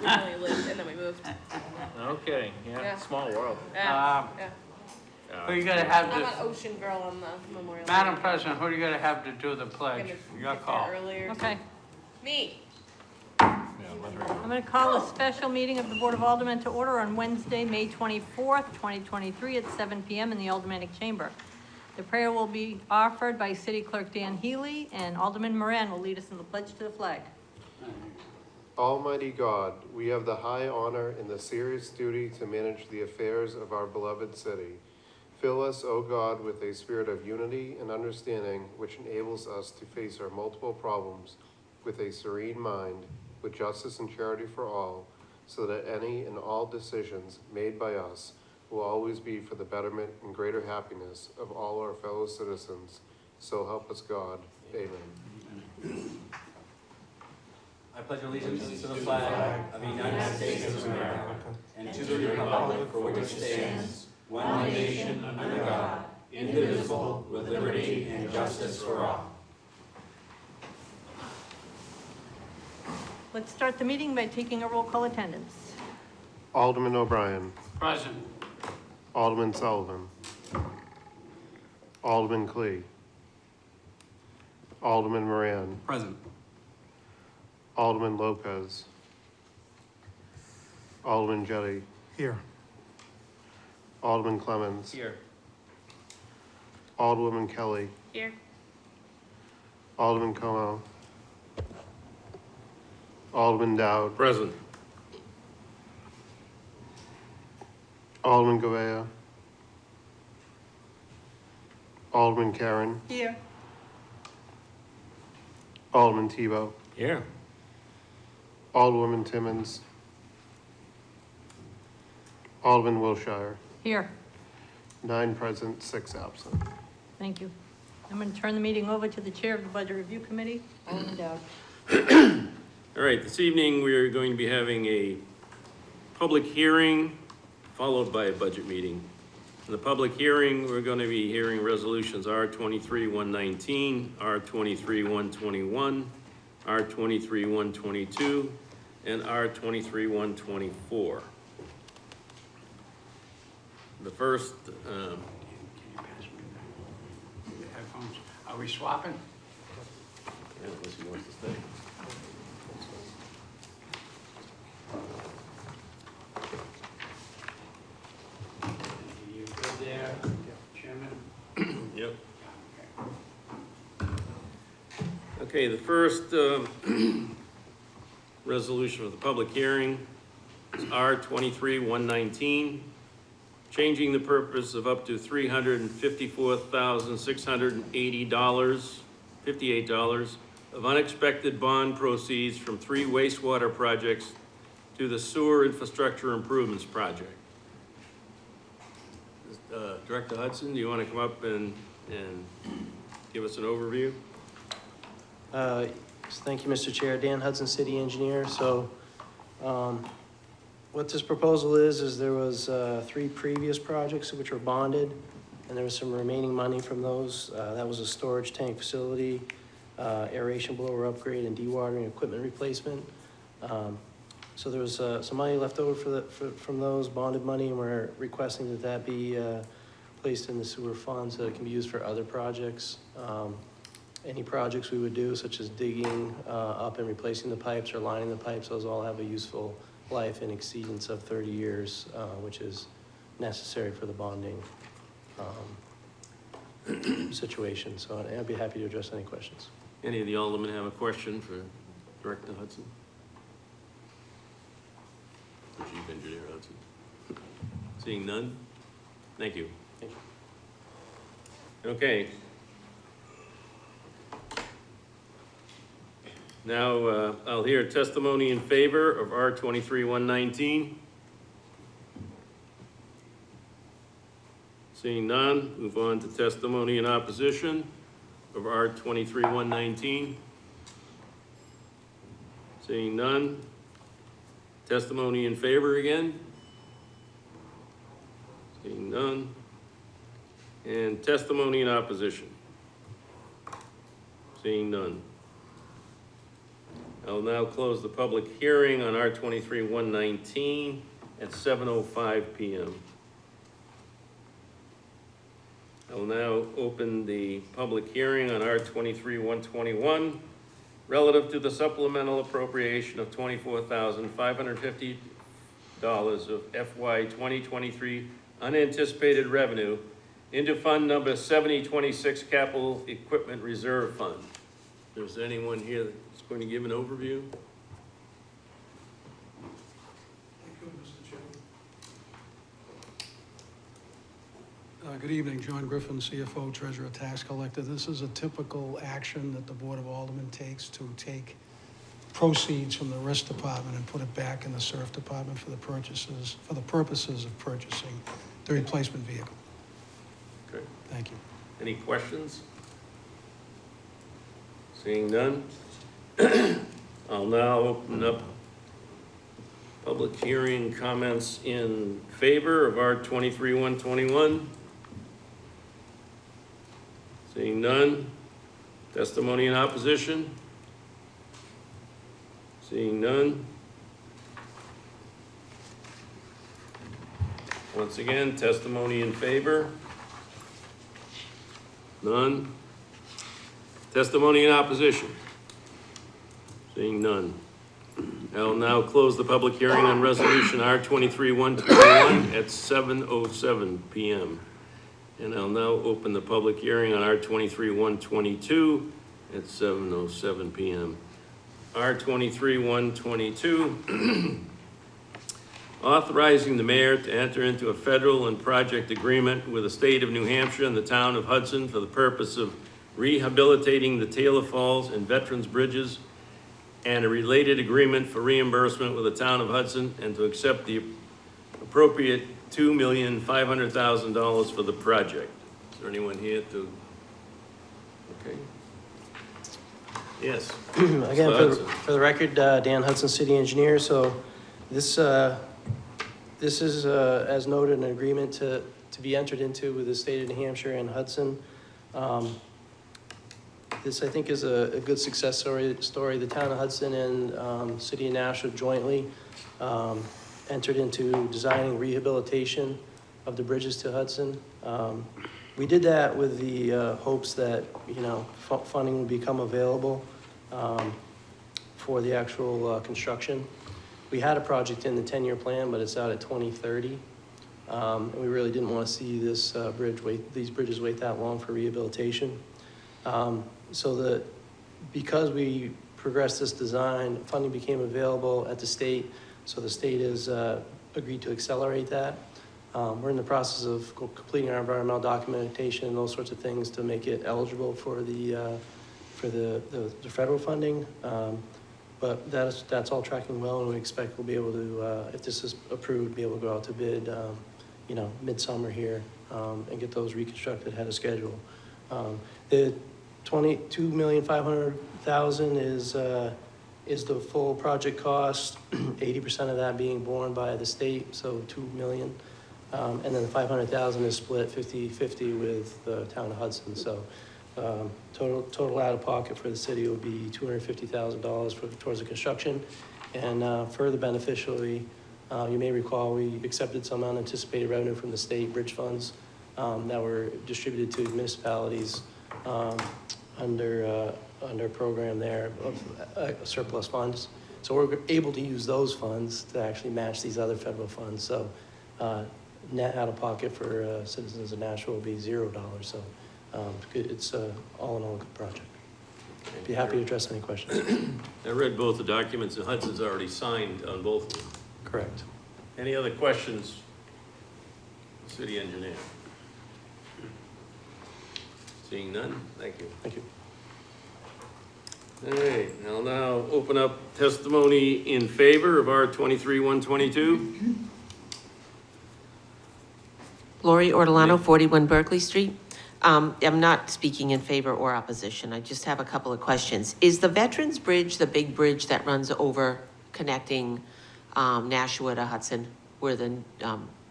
originally lived, and then we moved. Okay, yeah, Yeah. small world. Yeah, Who you gonna have I'm an to, ocean girl on the Memorial. Madam Day. President, who are you gonna have to do the I'm pledge? gonna Your get call. there earlier. Okay, Me. I'm going to call a special meeting of the Board of Aldermen to order on Wednesday, May 24th, 2023 at 7 PM in the Aldermanic Chamber. The prayer will be offered by City Clerk Dan Healy, and Alderman Moran will lead us in the pledge to the flag. Almighty God, we have the high honor and the serious duty to manage the affairs of our beloved city. Fill us, O God, with a spirit of unity and understanding which enables us to face our multiple problems with a serene mind, with justice and charity for all, so that any and all decisions made by us will always be for the betterment and greater happiness of all our fellow citizens. So help us God. Amen. I pledge allegiance to the flag of the United States of America and to the republic for which it stands, one nation under God, indivisible, with liberty and justice for all. Let's start the meeting by taking a roll call attendance. Alderman O'Brien. Present. Alderman Sullivan. Alderman Clee. Alderman Moran. Present. Alderman Lopez. Alderman Jettie. Here. Alderman Clemmons. Here. Alderwoman Kelly. Here. Alderman Como. Alderman Dowd. Present. Alderman Govea. Alderman Karen. Here. Alderman Tebow. Here. Alderwoman Timmons. Alderman Wilshire. Here. 9 present, 6 absent. Thank you. I'm going to turn the meeting over to the Chair of the Budget Review Committee, Alderman Dowd. All right, this evening we are going to be having a public hearing followed by a budget meeting. In the public hearing, we're going to be hearing resolutions R23-119, R23-121, R23-122, and R23-124. The first, Can you pass me the headphones? Are we swapping? unless he wants to stay. You good there, Chairman? Yep. Okay, the first resolution of the public hearing is R23-119, changing the purpose of up to $354,680, of unexpected bond proceeds from 3 wastewater projects to the sewer infrastructure improvements project. Director Hudson, do you want to come up and give us an overview? Thank you, Mr. Chair. Dan Hudson, City Engineer. So what this proposal is there was 3 previous projects which were bonded, and there was some remaining money from those. That was a storage tank facility, aeration blower upgrade, and dewatering equipment replacement. So there was some money left over from those bonded money, and we're requesting that be placed in the sewer fund so it can be used for other projects. Any projects we would do, such as digging up and replacing the pipes or lining the pipes, those all have a useful life in exceedance of 30 years, which is necessary for the bonding situation. So I'd be happy to address any questions. Any of the aldermen have a question for Director Hudson? The Chief Engineer Hudson. Seeing none? Thank you. Thank you. Okay. Now, I'll hear testimony in favor of R23-119. Seeing none, move on to testimony in opposition of R23-119. Seeing none, testimony in favor again. Seeing none, and testimony in opposition. Seeing none. I'll now close the public hearing on R 23-119 at 7:05 PM. I will now open the public hearing on R 23-121 relative to the supplemental appropriation of $24,550 of FY 2023 unanticipated revenue into Fund Number 7026 Capital Equipment Reserve Fund. Is there anyone here that's going to give an overview? Thank you, Mr. Chairman. Good evening, John Griffin, CFO, Treasurer, Tax Collector. This is a typical action that the Board of Aldermen takes to take proceeds from the Rest Department and put it back in the Surf Department for the purposes of purchasing the replacement vehicle. Okay. Thank you. Any questions? Seeing none, I'll now open up public hearing comments in favor of R 23-121. Seeing none, testimony in opposition. Seeing none. Once again, testimony in favor. None. Testimony in opposition. Seeing none. I'll now close the public hearing on resolution R 23-121 at 7:07 PM. And I'll now open the public hearing on R 23-122 at 7:07 PM. R 23-122, authorizing the mayor to enter into a federal and project agreement with the state of New Hampshire and the town of Hudson for the purpose of rehabilitating the Taylor Falls and Veterans Bridges, and a related agreement for reimbursement with the town of Hudson, and to accept the appropriate $2,500,000 for the project. Is there anyone here to? Okay. Yes. Again, for the record, Dan Hudson, City Engineer. So this is, as noted, an agreement to be entered into with the state of New Hampshire and Hudson. This, I think, is a good success story. The town of Hudson and City of Nashua jointly entered into designing rehabilitation of the bridges to Hudson. We did that with the hopes that, funding would become available for the actual construction. We had a project in the 10-year plan, but it's out at 2030. And we really didn't want to see this these bridges wait that long for rehabilitation. Because we progressed this design, funding became available at the state, so the state has agreed to accelerate that. We're in the process of completing our environmental documentation and those sorts of things to make it eligible for the federal funding. But that's all tracking well, and we expect we'll be able to, if this is approved, be able to go out to bid, midsummer here, and get those reconstructed ahead of schedule. The $22,500,000 is the full project cost, 80% of that being borne by the state, so $2 million. And then the $500,000 is split 50-50 with the town of Hudson. So total out of pocket for the city will be $250,000 towards the construction. And further beneficially, you may recall we accepted some unanticipated revenue from the state bridge funds that were distributed to municipalities under a program there of surplus funds. So we're able to use those funds to actually match these other federal funds. So net out of pocket for citizens of Nashua will be $0. So it's all in all a good project. I'd be happy to address any questions. I read both the documents, and Hudson's already signed on both of them. Correct. Any other questions, city engineer? Seeing none, thank you. Thank you. All right, I'll now open up testimony in favor of R 23-122. Lori Ortolano, 41 Berkeley Street. I'm not speaking in favor or opposition. I just have a couple of questions. Is the Veterans Bridge the big bridge that runs over connecting Nashua to Hudson, where the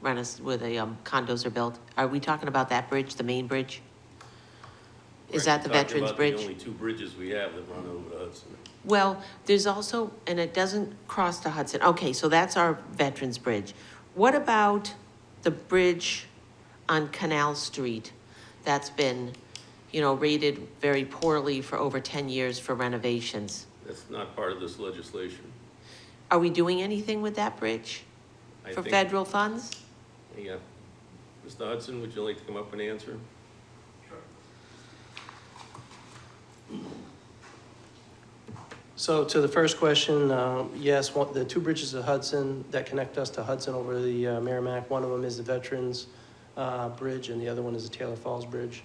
condos are built? Are we talking about that bridge, the main bridge? Is that the We're actually Veterans talking Bridge? about the only two bridges we have that run over the Hudson. Well, there's also, and it doesn't cross the Hudson. Okay, so that's our Veterans Bridge. What about the bridge on Canal Street that's been, rated very poorly for over 10 years for renovations? That's not part of this legislation. Are we doing anything with that bridge I for think- federal funds? Yeah. Mr. Hudson, would you like to come up and answer? So to the first question, yes, the two bridges of Hudson that connect us to Hudson over the Merrimack, one of them is the Veterans Bridge and the other one is the Taylor Falls Bridge.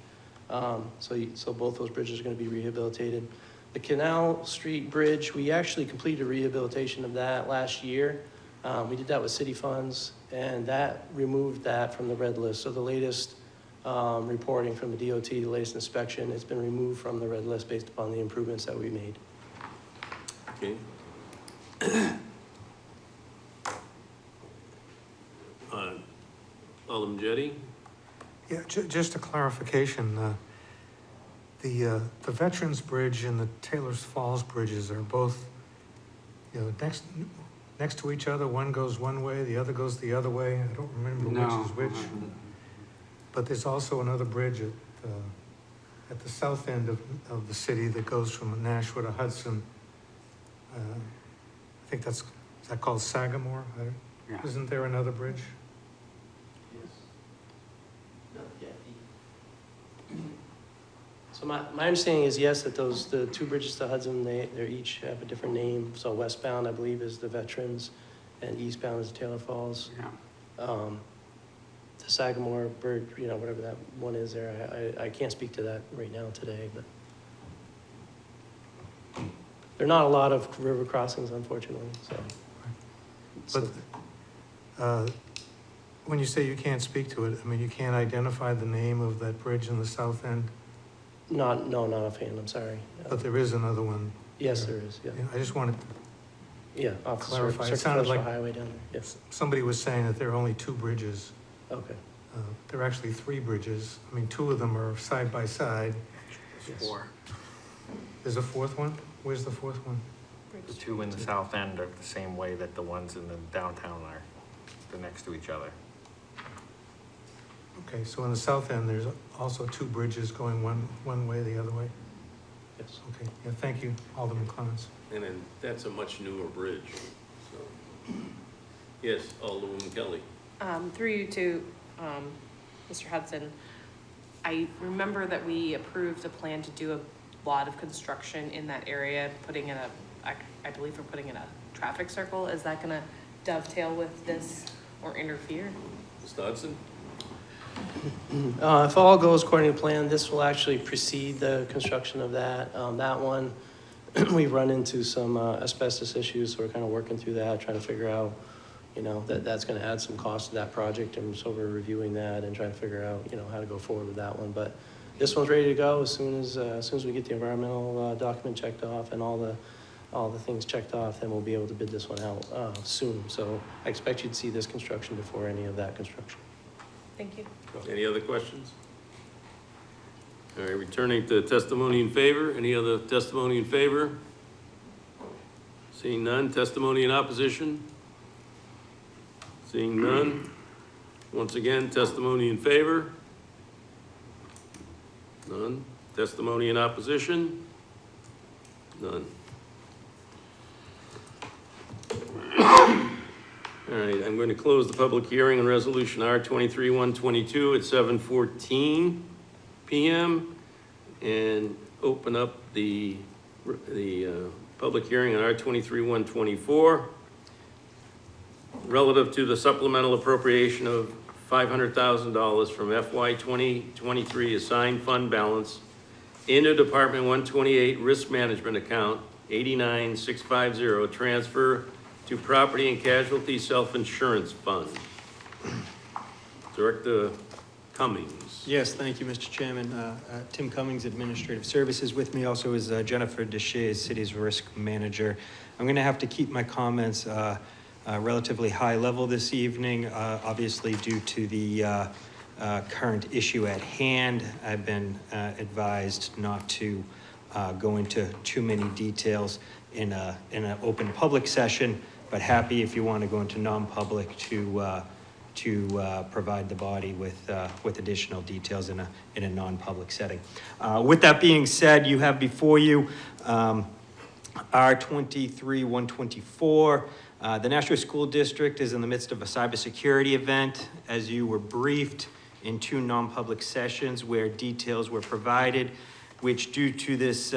So both those bridges are going to be rehabilitated. The Canal Street Bridge, we actually completed rehabilitation of that last year. We did that with city funds, and that removed that from the red list. So the latest reporting from the DOT, the latest inspection, it's been removed from the red list based upon the improvements that we made. Okay. Alderman Jettie? Yeah, just a clarification. The Veterans Bridge and the Taylor's Falls Bridges are both, next to each other. One goes one way, the other goes the other way. I don't remember which is which. But there's also another bridge at the south end of the city that goes from Nashua to Hudson. I think is that called Sagamore? Isn't there another bridge? So my understanding is, yes, that the two bridges to Hudson, they each have a different name. So westbound, I believe, is the Veterans, and eastbound is Taylor Falls. Yeah. The Sagamore Bridge, whatever that one is there, I can't speak to that right now today, but there are not a lot of river crossings, unfortunately, so. But when you say you can't speak to it, I mean, you can't identify the name of that bridge in the south end? Not offhand, I'm sorry. But there is another one. Yes, there is, yeah. Yeah, I just wanted to Yeah, off the clarify. It Circle sounded Coastal like Highway down there, yes. somebody was saying that there are only two bridges. Okay. There are actually three bridges. I mean, two of them are side by side. Yes. Four. There's a fourth one? Where's the fourth one? The two in the south end are the same way that the ones in the downtown are. They're next to each other. Okay, so in the south end, there's also two bridges going one way, the other way? Yes. Okay, yeah, thank you, Alderman Clements. And then that's a much newer bridge, so. Yes, Alderman Kelly. Through you to, Mr. Hudson, I remember that we approved a plan to do a lot of construction in that area, putting in I believe we're putting in a traffic circle. Is that gonna dovetail with this or interfere? Mr. Hudson? If all goes according to plan, this will actually precede the construction of that. That one, we've run into some asbestos issues, so we're kind of working through that, trying to figure out, that's going to add some cost to that project, and so we're reviewing that and trying to figure out, how to go forward with that one. But this one's ready to go as soon as we get the environmental document checked off and all the things checked off, then we'll be able to bid this one out soon. So I expect you to see this construction before any of that construction. Thank you. Any other questions? All right, returning to testimony in favor. Any other testimony in favor? Seeing none. Testimony in opposition? Seeing none. Once again, testimony in favor? None. Testimony in opposition? None. All right, I'm going to close the public hearing on Resolution R-23-122 at 7:14 PM and open up the public hearing on R-23-124 relative to the supplemental appropriation of $500,000 from FY 2023 assigned fund balance into Department 128 Risk Management Account 89650 transfer to Property and Casualty Self-Insurance Fund. Director Cummings. Yes, thank you, Mr. Chairman. Tim Cummings, Administrative Services. With me also is Jennifer Deshays, City's Risk Manager. I'm going to have to keep my comments relatively high level this evening, obviously due to the current issue at hand. I've been advised not to go into too many details in an open public session, but happy if you want to go into non-public to provide the body with additional details in a non-public setting. With that being said, you have before you R23-124. The Nashua School District is in the midst of a cybersecurity event, as you were briefed in 2 non-public sessions where details were provided, which due to this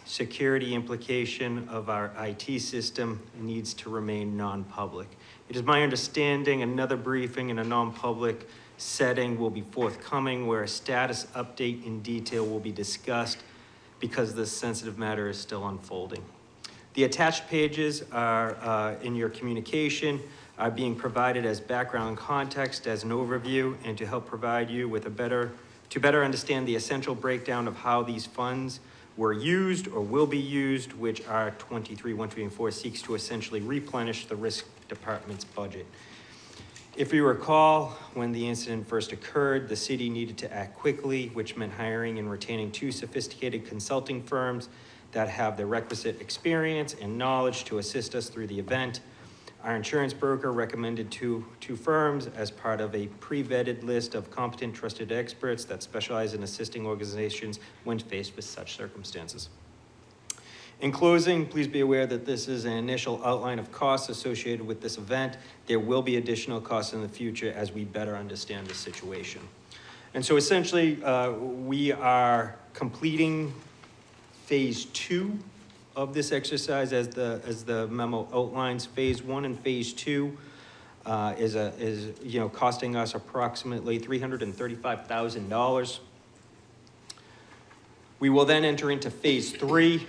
security implication of our IT system needs to remain non-public. It is my understanding another briefing in a non-public setting will be forthcoming where a status update in detail will be discussed because this sensitive matter is still unfolding. The attached pages are in your communication, are being provided as background context, as an overview, and to help provide you with to better understand the essential breakdown of how these funds were used or will be used, which R23-124 seeks to essentially replenish the risk department's budget. If you recall, when the incident first occurred, the city needed to act quickly, which meant hiring and retaining 2 sophisticated consulting firms that have the requisite experience and knowledge to assist us through the event. Our insurance broker recommended two firms as part of a pre-vetted list of competent, trusted experts that specialize in assisting organizations when faced with such circumstances. In closing, please be aware that this is an initial outline of costs associated with this event. There will be additional costs in the future as we better understand the situation. And so essentially, we are completing phase 2 of this exercise as the memo outlines. Phase 1 and phase 2 is costing us approximately $335,000. We will then enter into phase 3.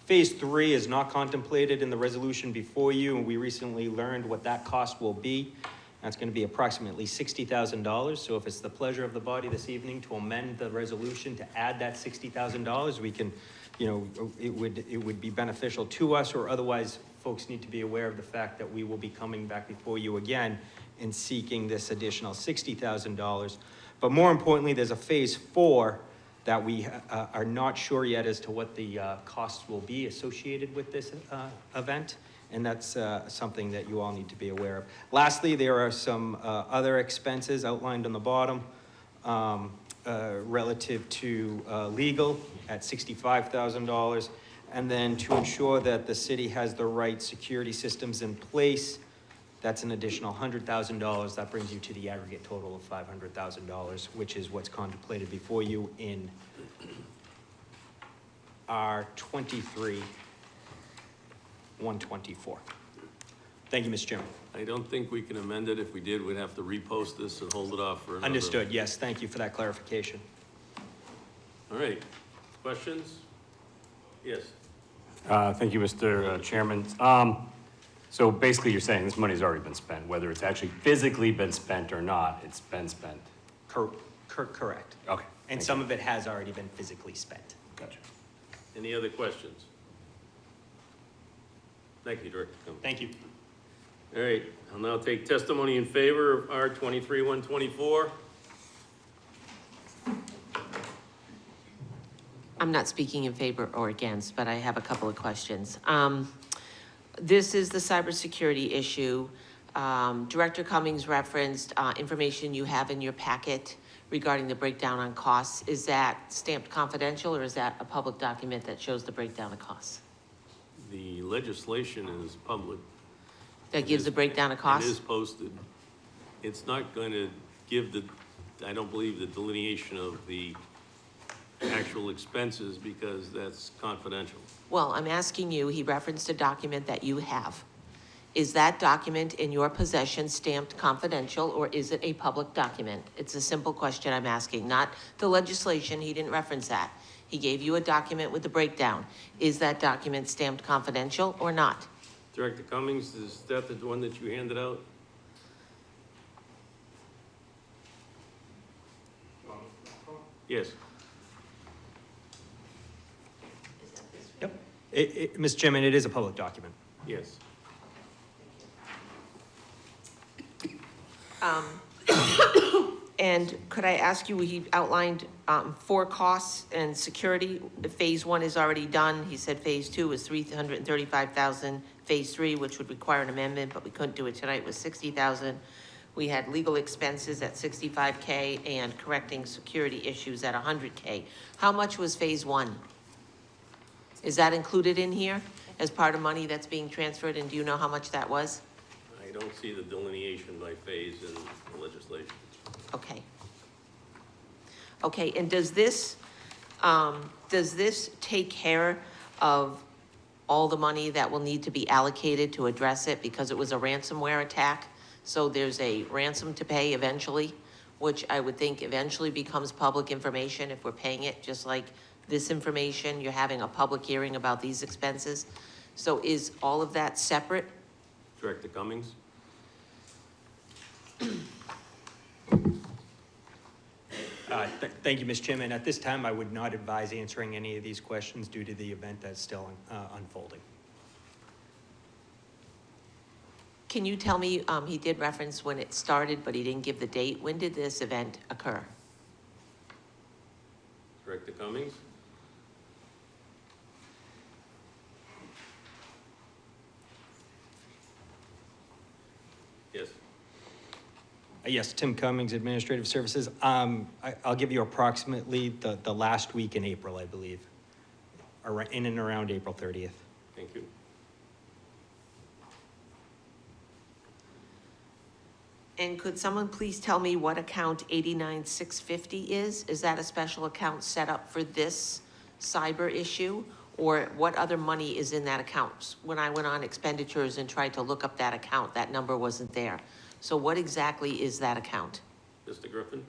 Phase 3 is not contemplated in the resolution before you, and we recently learned what that cost will be. That's going to be approximately $60,000. So if it's the pleasure of the body this evening to amend the resolution to add that $60,000, we can, it would be beneficial to us, or otherwise folks need to be aware of the fact that we will be coming back before you again and seeking this additional $60,000. But more importantly, there's a phase 4 that we are not sure yet as to what the costs will be associated with this event. And that's something that you all need to be aware of. Lastly, there are some other expenses outlined on the bottom relative to legal at $65,000. And then to ensure that the city has the right security systems in place, that's an additional $100,000. That brings you to the aggregate total of $500,000, which is what's contemplated before you in R23-124. Thank you, Mr. Chairman. I don't think we can amend it. If we did, we'd have to repost this and hold it off for another. Understood, yes. Thank you for that clarification. All right. Questions? Yes. Thank you, Mr. Chairman. So basically you're saying this money's already been spent, whether it's actually physically been spent or not, it's been spent. Correct. Okay. And some of it has already been physically spent. Gotcha. Any other questions? Thank you, Director Cummings. Thank you. All right, I'll now take testimony in favor of R23-124. I'm not speaking in favor or against, but I have a couple of questions. This is the cybersecurity issue. Director Cummings referenced information you have in your packet regarding the breakdown on costs. Is that stamped confidential, or is that a public document that shows the breakdown of costs? The legislation is public. That gives a breakdown of costs? It is posted. It's not going to give I don't believe, the delineation of the actual expenses because that's confidential. Well, I'm asking you, he referenced a document that you have. Is that document in your possession stamped confidential, or is it a public document? It's a simple question I'm asking, not the legislation. He didn't reference that. He gave you a document with the breakdown. Is that document stamped confidential or not? Director Cummings, is that the one that you handed out? Yes. Yep. Mr. Chairman, it is a public document. Yes. And could I ask you, he outlined 4 costs and security. Phase 1 is already done. He said phase 2 was 335,000. Phase 3, which would require an amendment, but we couldn't do it tonight, was 60,000. We had legal expenses at 65K and correcting security issues at 100K. How much was phase 1? Is that included in here as part of money that's being transferred, and do you know how much that was? I don't see the delineation by phase in the legislation. Okay. Okay, and does this take care of all the money that will need to be allocated to address it, because it was a ransomware attack? So there's a ransom to pay eventually, which I would think eventually becomes public information if we're paying it, just like this information, you're having a public hearing about these expenses. So is all of that separate? Director Cummings? Thank you, Mr. Chairman. At this time, I would not advise answering any of these questions due to the event that's still unfolding. Can you tell me, he did reference when it started, but he didn't give the date. When did this event occur? Director Cummings? Yes. Yes, Tim Cummings, Administrative Services. I'll give you approximately the last week in April, I believe, in and around April 30th. Thank you. And could someone please tell me what account 89650 is? Is that a special account set up for this cyber issue? Or what other money is in that account? When I went on expenditures and tried to look up that account, that number wasn't there. So what exactly is that account? Mr. Griffin?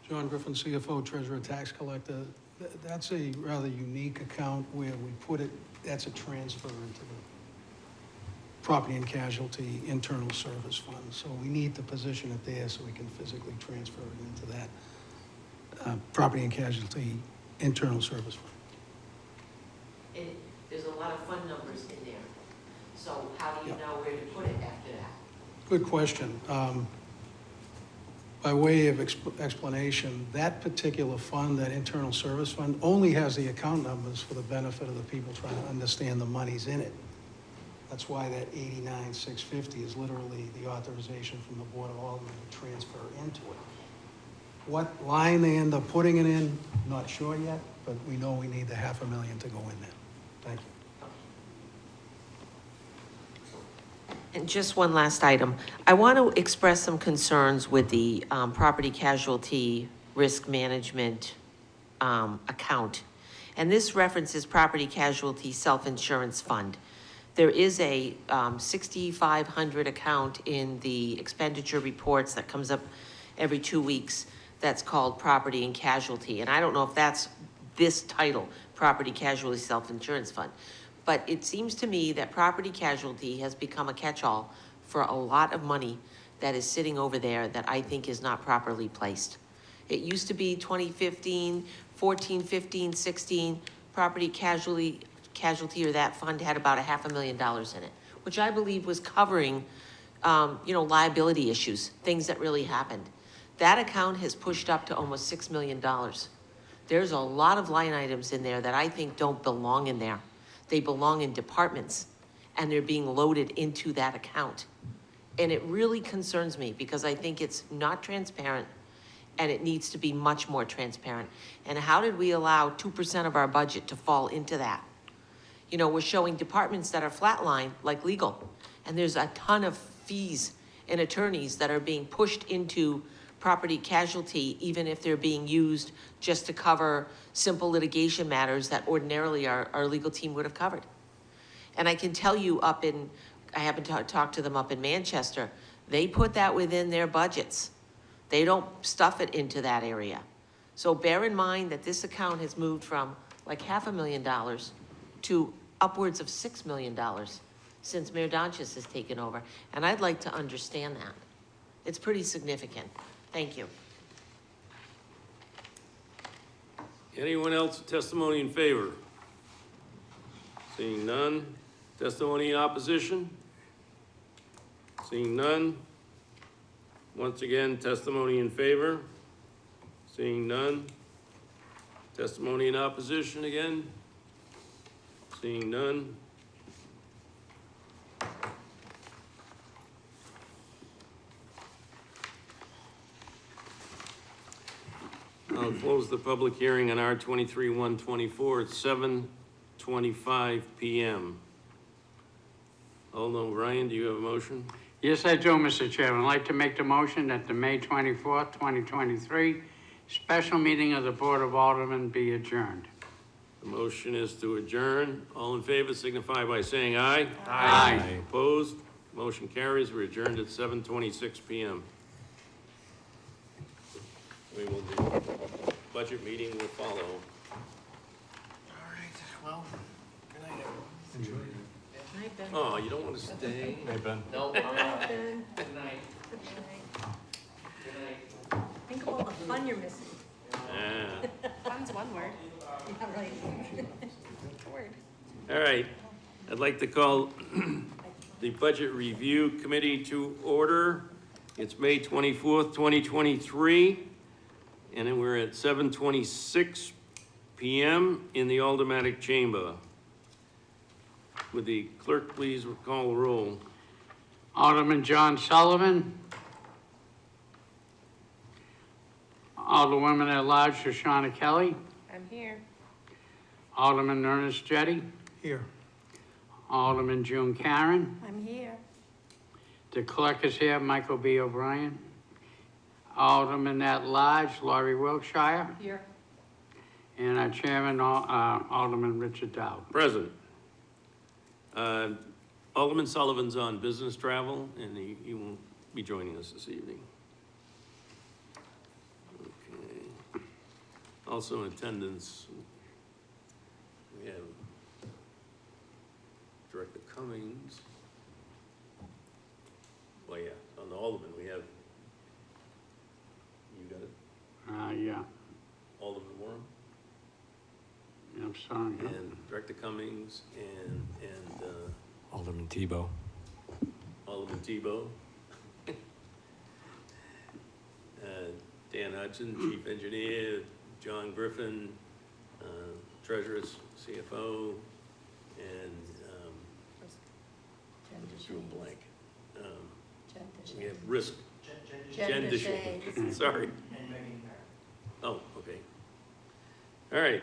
John Griffin, CFO, Treasurer, Tax Collector. That's a rather unique account where we put it, that's a transfer into the Property and Casualty Internal Service Fund. So we need to position it there so we can physically transfer it into that Property and Casualty Internal Service Fund. And there's a lot of fund numbers in there. So how do you know where to put it after that? Good question. By way of explanation, that particular fund, that internal service fund, only has the account numbers for the benefit of the people trying to understand the monies in it. That's why that 89,650 is literally the authorization from the Board of Aldermen to transfer into it. What line they end up putting it in, not sure yet, but we know we need the $500,000 to go in there. Thank you. And just one last item. I want to express some concerns with the property casualty risk management account. And this references property casualty self-insurance fund. There is a 6,500 account in the expenditure reports that comes up every 2 weeks that's called property and casualty. And I don't know if that's this title, property casualty self-insurance fund. But it seems to me that property casualty has become a catch-all for a lot of money that is sitting over there that I think is not properly placed. It used to be 2015, 14, 15, 16, property casualty or that fund had about $500,000 in it, which I believe was covering, liability issues, things that really happened. That account has pushed up to almost $6 million. There's a lot of line items in there that I think don't belong in there. They belong in departments, and they're being loaded into that account. And it really concerns me because I think it's not transparent, and it needs to be much more transparent. And how did we allow 2% of our budget to fall into that? You know, we're showing departments that are flatline, like legal, and there's a ton of fees and attorneys that are being pushed into property casualty, even if they're being used just to cover simple litigation matters that ordinarily our legal team would have covered. And I can tell you I happen to talk to them up in Manchester, they put that within their budgets. They don't stuff it into that area. So bear in mind that this account has moved from like $500,000 to upwards of $6 million since Mayor Donches has taken over. And I'd like to understand that. It's pretty significant. Thank you. Anyone else testimony in favor? Seeing none. Testimony in opposition? Seeing none. Once again, testimony in favor. Seeing none. Testimony in opposition again. Seeing none. I'll close the public hearing on R 23-124 at 7:25 PM. Alderman Ryan, do you have a motion? Yes, I do, Mr. Chairman. I'd like to make the motion that the May 24th, 2023 special meeting of the Board of Aldermen be adjourned. The motion is to adjourn. All in favor signify by saying aye. Aye. Opposed? Motion carries. We're adjourned at 7:26 PM. We will do, budget meeting will follow. All right, well, good night, everyone. Enjoy. Night, Ben. Oh, you don't want to stay? Hey, Ben. No, Ben. good night. Good night. Good night. Think of all the fun you're missing. Yeah. Fun's one word. Yeah, right. Word. All right. I'd like to call the Budget Review Committee to order. It's May 24th, 2023, and then we're at 7:26 PM in the Aldermanic Chamber. Would the clerk please call the roll? Alderman John Sullivan. Alderwoman at Large Shoshana Kelly. I'm here. Alderman Ernest Jettie. Here. Alderman June Karen. I'm here. The clerk is here, Michael B. O'Brien. Alderman at Large Laurie Wilkshire. Here. And our chairman, Alderman Richard Dowd. Present. Alderman Sullivan's on business travel, and he won't be joining us this evening. Okay. Also in attendance, we have Director Cummings. Well, yeah, on the Alderman, we have, you got it, Yeah, Alderman Warren, I'm sorry. and Director Cummings, and Alderman Tebow. Alderman Tebow. Dan Hudson, Chief Engineer, John Griffin, Treasurer, CFO, and, I just drew a blank. We have Risk. Jen Deshay. Sorry. Oh, okay. All right.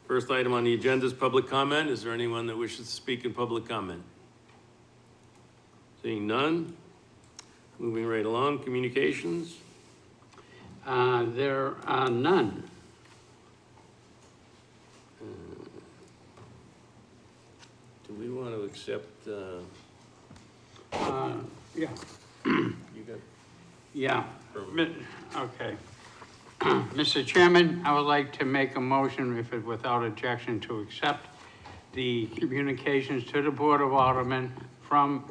First item on the agenda is public comment. Is there anyone that wishes to speak in public comment? Seeing none. Moving right along, communications. There are none. Do we want to accept, Yeah, you got, yeah. Okay. Mr. Chairman, I would like to make a motion, if it without objection, to accept the communications to the Board of Aldermen from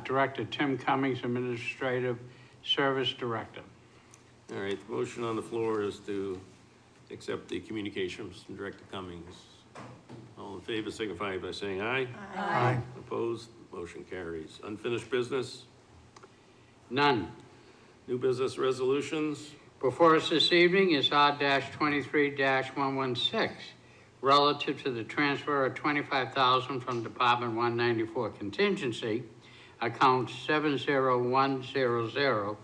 Director Tim Cummings, Administrative Service Director. all right, the motion on the floor is to accept the communications from Director Cummings. All in favor signify by saying aye. Aye. Opposed, motion carries. Unfinished business, None. new business resolutions. Before us this evening is R-23-116, relative to the transfer of $25,000 from Department 194 contingency, account 70100,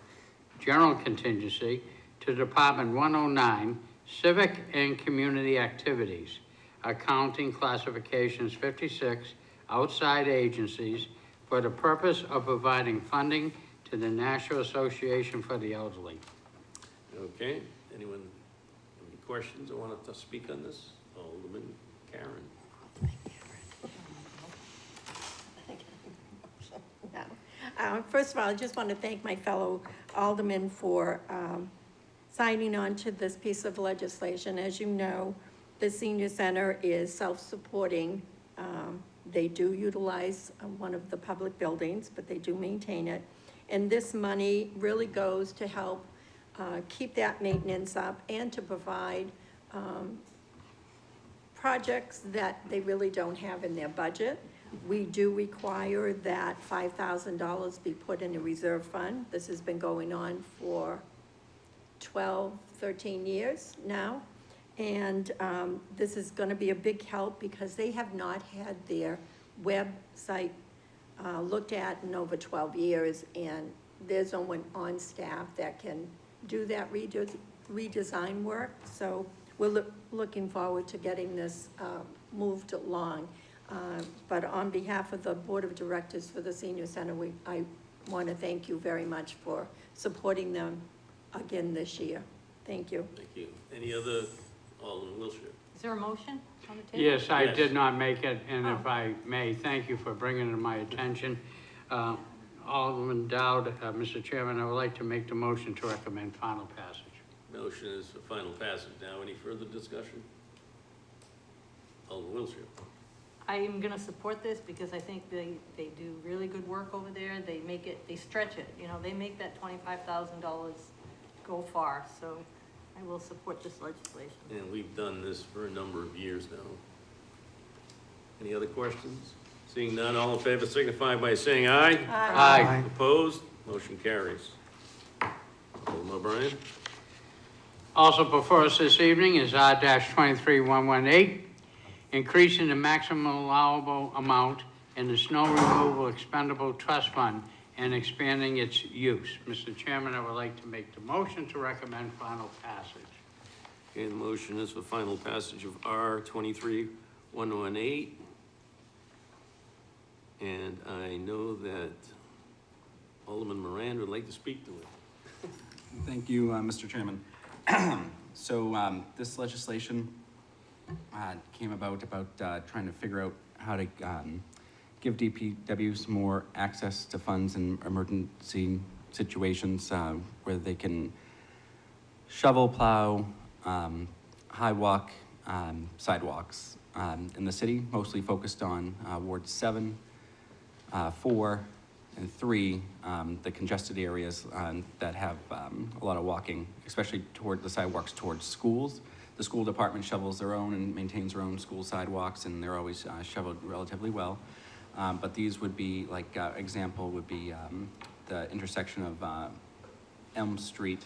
general contingency, to Department 109, civic and community activities, accounting classifications 56, outside agencies, for the purpose of providing funding to the National Association for the Elderly. Okay, anyone have any questions or want to speak on this? Alderman Karen. First of all, I just want to thank my fellow aldermen for signing on to this piece of legislation. As you know, the senior center is self-supporting. They do utilize one of the public buildings, but they do maintain it. And this money really goes to help keep that maintenance up and to provide projects that they really don't have in their budget. We do require that $5,000 be put in a reserve fund. This has been going on for 12, 13 years now. And this is gonna be a big help because they have not had their website looked at in over 12 years, and there's no one on staff that can do that redesign work. So we're looking forward to getting this moved along. But on behalf of the Board of Directors for the Senior Center, I want to thank you very much for supporting them again this year. Thank you. Thank you. Any other, Alderman Wiltshire? Is there a motion on the table? Yes, I Yes. did not make it, and if Oh. I may, thank you for bringing it to my attention. Alderman Dowd, Mr. Chairman, I would like to make the motion to recommend final passage. Motion is for final passage. Now, any further discussion? Alderman Wiltshire? I am gonna support this because I think they do really good work over there. They make it, they stretch it, you know, they make that $25,000 go far, so I will support this legislation. And we've done this for a number of years now. Any other questions? Seeing none, all in favor signify by saying aye. Aye. Opposed? Motion carries. Alderman O'Brien? Also before us this evening is R-23118, increasing the maximum allowable amount in the snow removal expendable trust fund and expanding its use. Mr. Chairman, I would like to make the motion to recommend final passage. Okay, the motion is for final passage of R-23118. And I know that Alderman Moran would like to speak to it. Thank you, Mr. Chairman. So this legislation came about trying to figure out how to give DPWs more access to funds in emergency situations where they can shovel, plow, high walk sidewalks in the city, mostly focused on Ward 7, 4, and 3, the congested areas that have a lot of walking, especially toward the sidewalks towards schools. The school department shovels their own and maintains their own school sidewalks, and they're always shoveled relatively well. But these would be, like, example would be the intersection of Elm Street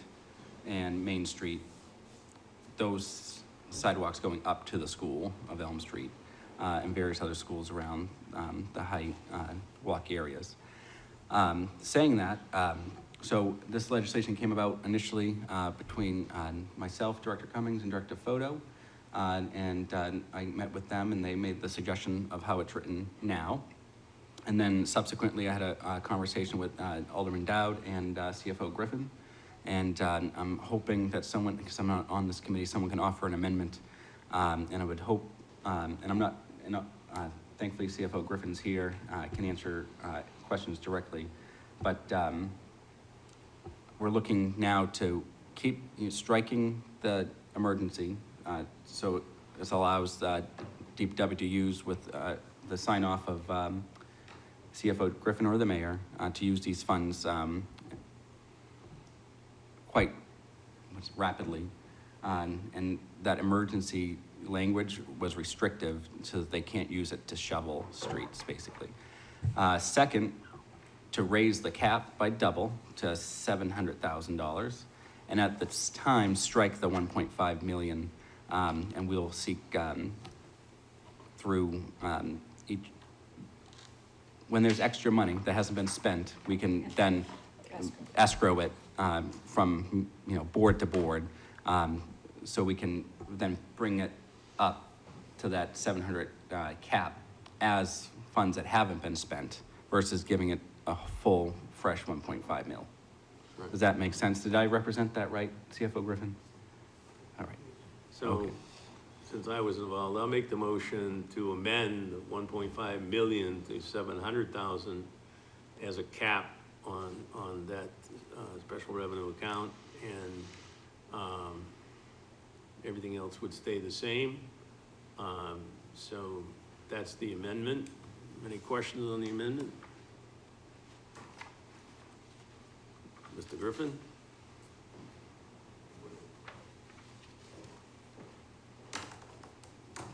and Main Street, those sidewalks going up to the school of Elm Street, and various other schools around the high walk areas. Saying that, so this legislation came about initially between myself, Director Cummings, and Director Photo, and I met with them, and they made the suggestion of how it's written now. And then subsequently, I had a conversation with Alderman Dowd and CFO Griffin, and I'm hoping that someone, because I'm not on this committee, someone can offer an amendment, and I would hope, and I'm not, thankfully CFO Griffin's here, can answer questions directly, but we're looking now to keep striking the emergency, so this allows DPW to use with the sign off of CFO Griffin or the mayor to use these funds quite rapidly, and that emergency language was restrictive so that they can't use it to shovel streets, basically. Second, to raise the cap by double to $700,000, and at this time, strike the 1.5 million, and we'll seek through each, when there's extra money that hasn't been spent, we can then escrow it from, board to board, so we can then bring it up to that 700 cap as funds that haven't been spent versus giving it a full, fresh 1.5 mil. Right. Does that make sense? Did I represent that right, CFO Griffin? All right. So, Okay. since I was involved, I'll make the motion to amend the 1.5 million to 700,000 as a cap on that special revenue account, and everything else would stay the same. So that's the amendment. Any questions on the amendment? Mr. Griffin?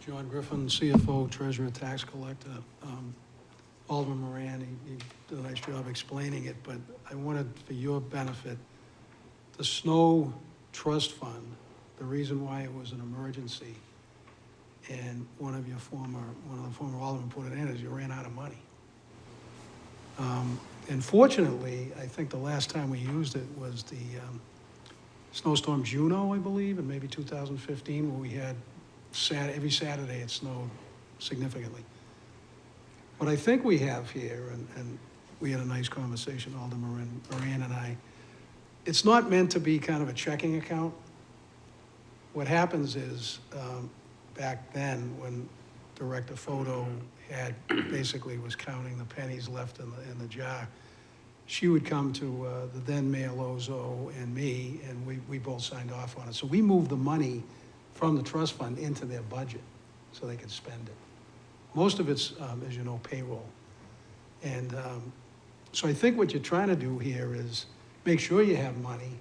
John Griffin, CFO, Treasurer, Tax Collector. Alderman Moran, he did a nice job explaining it, but I wanted, for your benefit, the snow trust fund, the reason why it was an emergency, and one of the former aldermen put it in, is you ran out of money. And fortunately, I think the last time we used it was the snowstorm Juno, I believe, and maybe 2015, where we had every Saturday it snowed significantly. What I think we have here, and we had a nice conversation, Alderman Moran and I, it's not meant to be kind of a checking account. What happens is, back then, when Director Photo basically was counting the pennies left in the jar, she would come to the then Mayor Lozo and me, and we both signed off on it. So we moved the money from the trust fund into their budget so they could spend it. Most of it's, as you know, payroll. And so I think what you're trying to do here is make sure you have money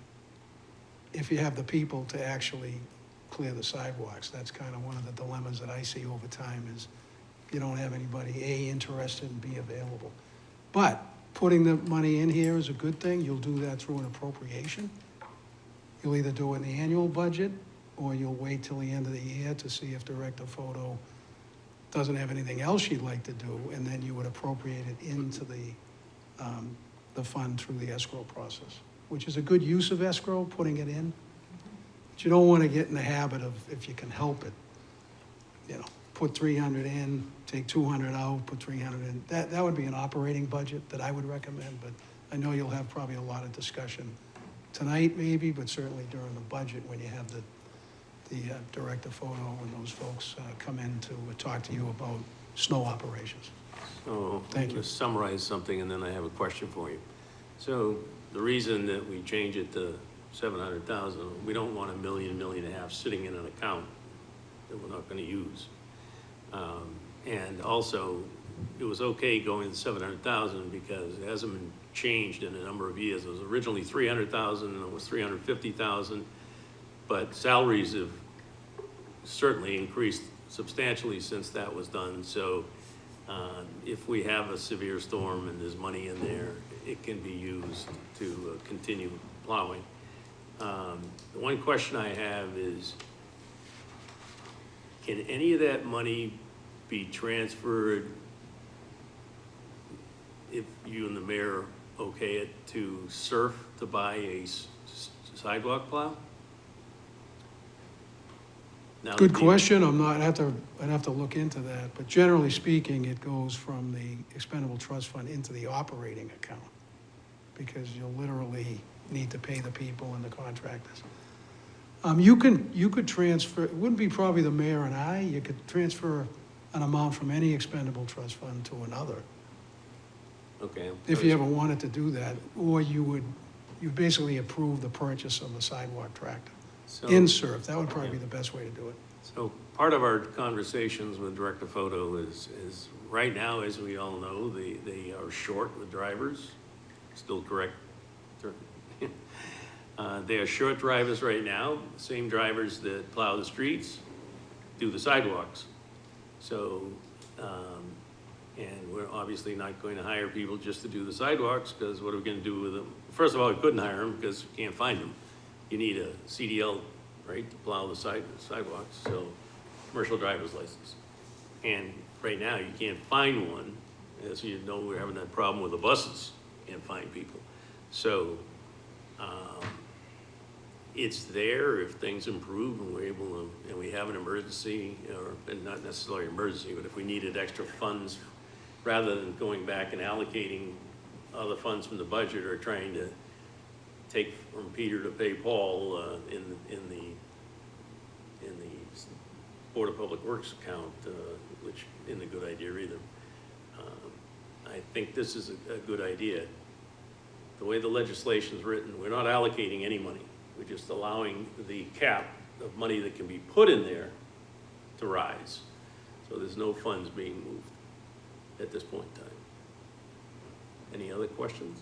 if you have the people to actually clear the sidewalks. That's kind of one of the dilemmas that I see over time is you don't have anybody, A, interested and B, available. But putting the money in here is a good thing. You'll do that through an appropriation. You'll either do it in the annual budget or you'll wait till the end of the year to see if Director Photo doesn't have anything else she'd like to do, and then you would appropriate it into the fund through the escrow process, which is a good use of escrow, putting it in. But you don't want to get in the habit of, if you can help it, you know, put 300 in, take 200 out, put 300 in. That would be an operating budget that I would recommend, but I know you'll have probably a lot of discussion tonight maybe, but certainly during the budget when you have the Director Photo and those folks come in to talk to you about snow operations. So, Thank you. To summarize something, and then I have a question for you. So, the reason that we change it to 700,000, we don't want $1 million, $1.5 million sitting in an account that we're not gonna use. And also, it was okay going to 700,000 because it hasn't been changed in a number of years. It was originally 300,000 and it was 350,000, but salaries have certainly increased substantially since that was done. So if we have a severe storm and there's money in there, it can be used to continue plowing. The one question I have is, can any of that money be transferred if you and the mayor okay it to SURF to buy a sidewalk plow? Now Good question. I'd have to look into that, but generally speaking, it goes from the expendable trust fund into the operating account because you'll literally need to pay the people and the contractors. You could transfer, it wouldn't be probably the mayor and I, you could transfer an amount from any expendable trust fund to another. Okay. If you ever wanted to do that, or you basically approve the purchase of the sidewalk tractor. So, In SURF, that would probably be the best way to do it. So part of our conversations with Director Photo is right now, as we all know, they are short with drivers. Still correct? They are short drivers right now, same drivers that plow the streets, do the sidewalks. So, and we're obviously not going to hire people just to do the sidewalks, because what are we gonna do with them? First of all, we couldn't hire them because we can't find them. You need a CDL, right, to plow the sidewalks, so commercial driver's license. And right now, you can't find one. As you know, we're having that problem with the buses, can't find people. So, it's there if things improve and we're able to, and we have an emergency, or not necessarily emergency, but if we needed extra funds, rather than going back and allocating other funds from the budget or trying to take from Peter to pay Paul in the Board of Public Works account, which isn't a good idea either. I think this is a good idea. The way the legislation's written, we're not allocating any money. We're just allowing the cap of money that can be put in there to rise. So there's no funds being moved at this point in time. Any other questions?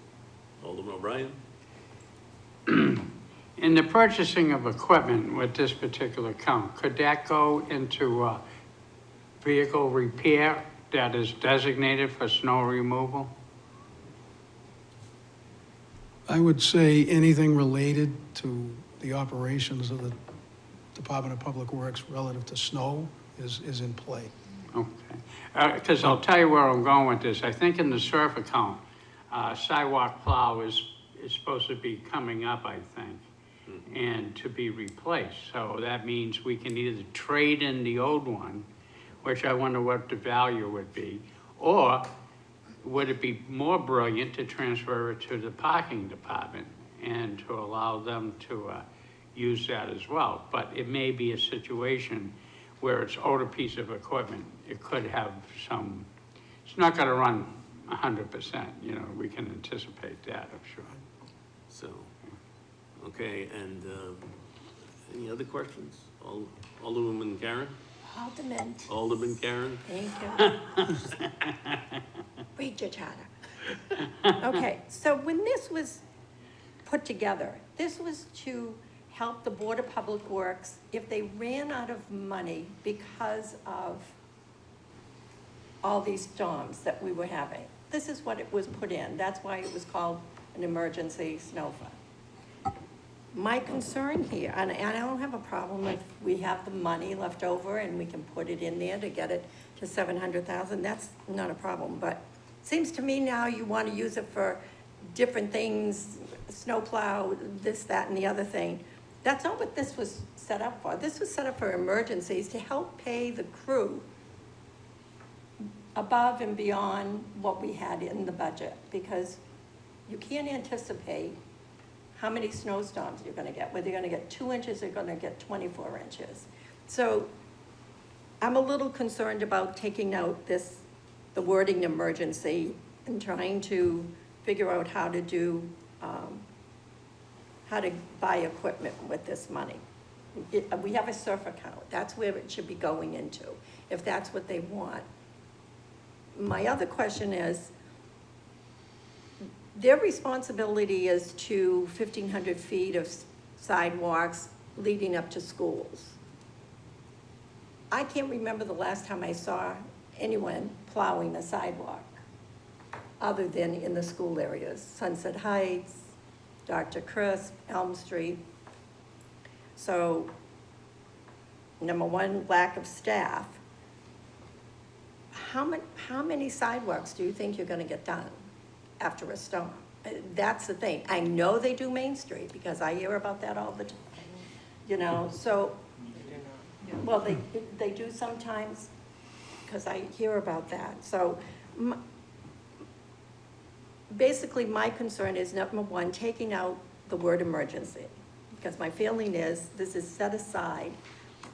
Alderman O'Brien? In the purchasing of equipment with this particular account, could that go into vehicle repair that is designated for snow removal? I would say anything related to the operations of the Department of Public Works relative to snow is in play. Okay. Because I'll tell you where I'm going with this. I think in the surf account, sidewalk plow is supposed to be coming up, I think, and to be replaced. So that means we can either trade in the old one, which I wonder what the value would be, or would it be more brilliant to transfer it to the parking department and to allow them to use that as well? But it may be a situation where it's older piece of equipment. It could have some, it's not gonna run 100%, you know, we can anticipate that, I'm sure. So, okay, and any other questions? Alderwoman Karen? Alderman, Alderman Karen? thank you. Read your charter. Okay, so when this was put together, this was to help the Board of Public Works if they ran out of money because of all these storms that we were having. This is what it was put in. That's why it was called an emergency snow fund. My concern here, and I don't have a problem if we have the money left over and we can put it in there to get it to 700,000, that's not a problem. But it seems to me now you want to use it for different things, snowplow, this, that, and the other thing. That's not what this was set up for. This was set up for emergencies to help pay the crew above and beyond what we had in the budget, because you can't anticipate how many snowstorms you're gonna get, whether you're gonna get 2 inches or you're gonna get 24 inches. So I'm a little concerned about taking out this, the wording emergency, and trying to figure out how to do, how to buy equipment with this money. We have a surf account, that's where it should be going into, if that's what they want. My other question is, their responsibility is to 1,500 feet of sidewalks leading up to schools. I can't remember the last time I saw anyone plowing a sidewalk other than in the school areas, Sunset Heights, Dr. Crisp, Elm Street. So, number one, lack of staff. How many sidewalks do you think you're gonna get done after a storm? That's the thing. I know they do Main Street because I hear about that all the time, you know, so, well, they do sometimes because I hear about that. So basically my concern is, number one, taking out the word emergency, because my feeling is this is set aside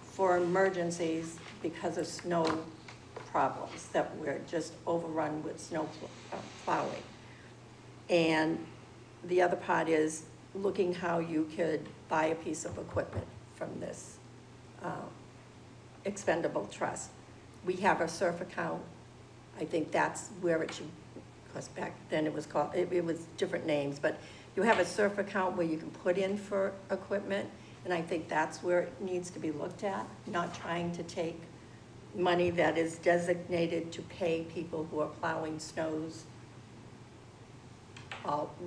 for emergencies because of snow problems, that we're just overrun with snow plowing. And the other part is looking how you could buy a piece of equipment from this expendable trust. We have a surf account. I think that's where it should, because back then it was called, it was different names, but you have a surf account where you can put in for equipment, and I think that's where it needs to be looked at, not trying to take money that is designated to pay people who are plowing snows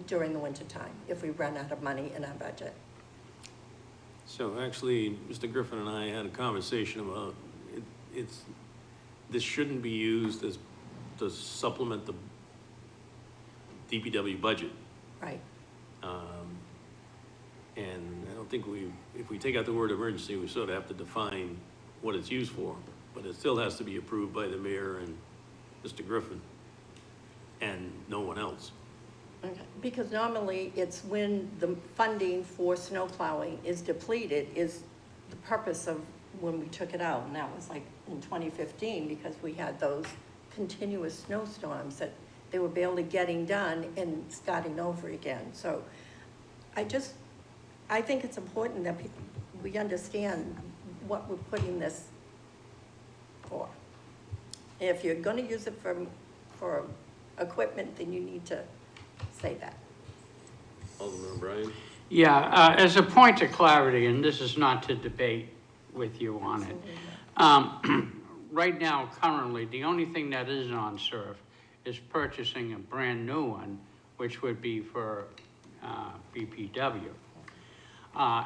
during the winter time, if we run out of money in our budget. So actually, Mr. Griffin and I had a conversation about this shouldn't be used as to supplement the DPW budget. Right. And I don't think if we take out the word emergency, we sort of have to define what it's used for, but it still has to be approved by the mayor and Mr. Griffin and no one else. Okay. Because normally it's when the funding for snow plowing is depleted is the purpose of when we took it out, and that was like in 2015, because we had those continuous snowstorms that they were barely getting done and starting over again. So I think it's important that we understand what we're putting this for. If you're gonna use it for equipment, then you need to say that. Alderman O'Brien? Yeah, as a point of clarity, and this is not to debate with you on it. right now, currently, the only thing that is on SURF is purchasing a brand-new one, which would be for BPW.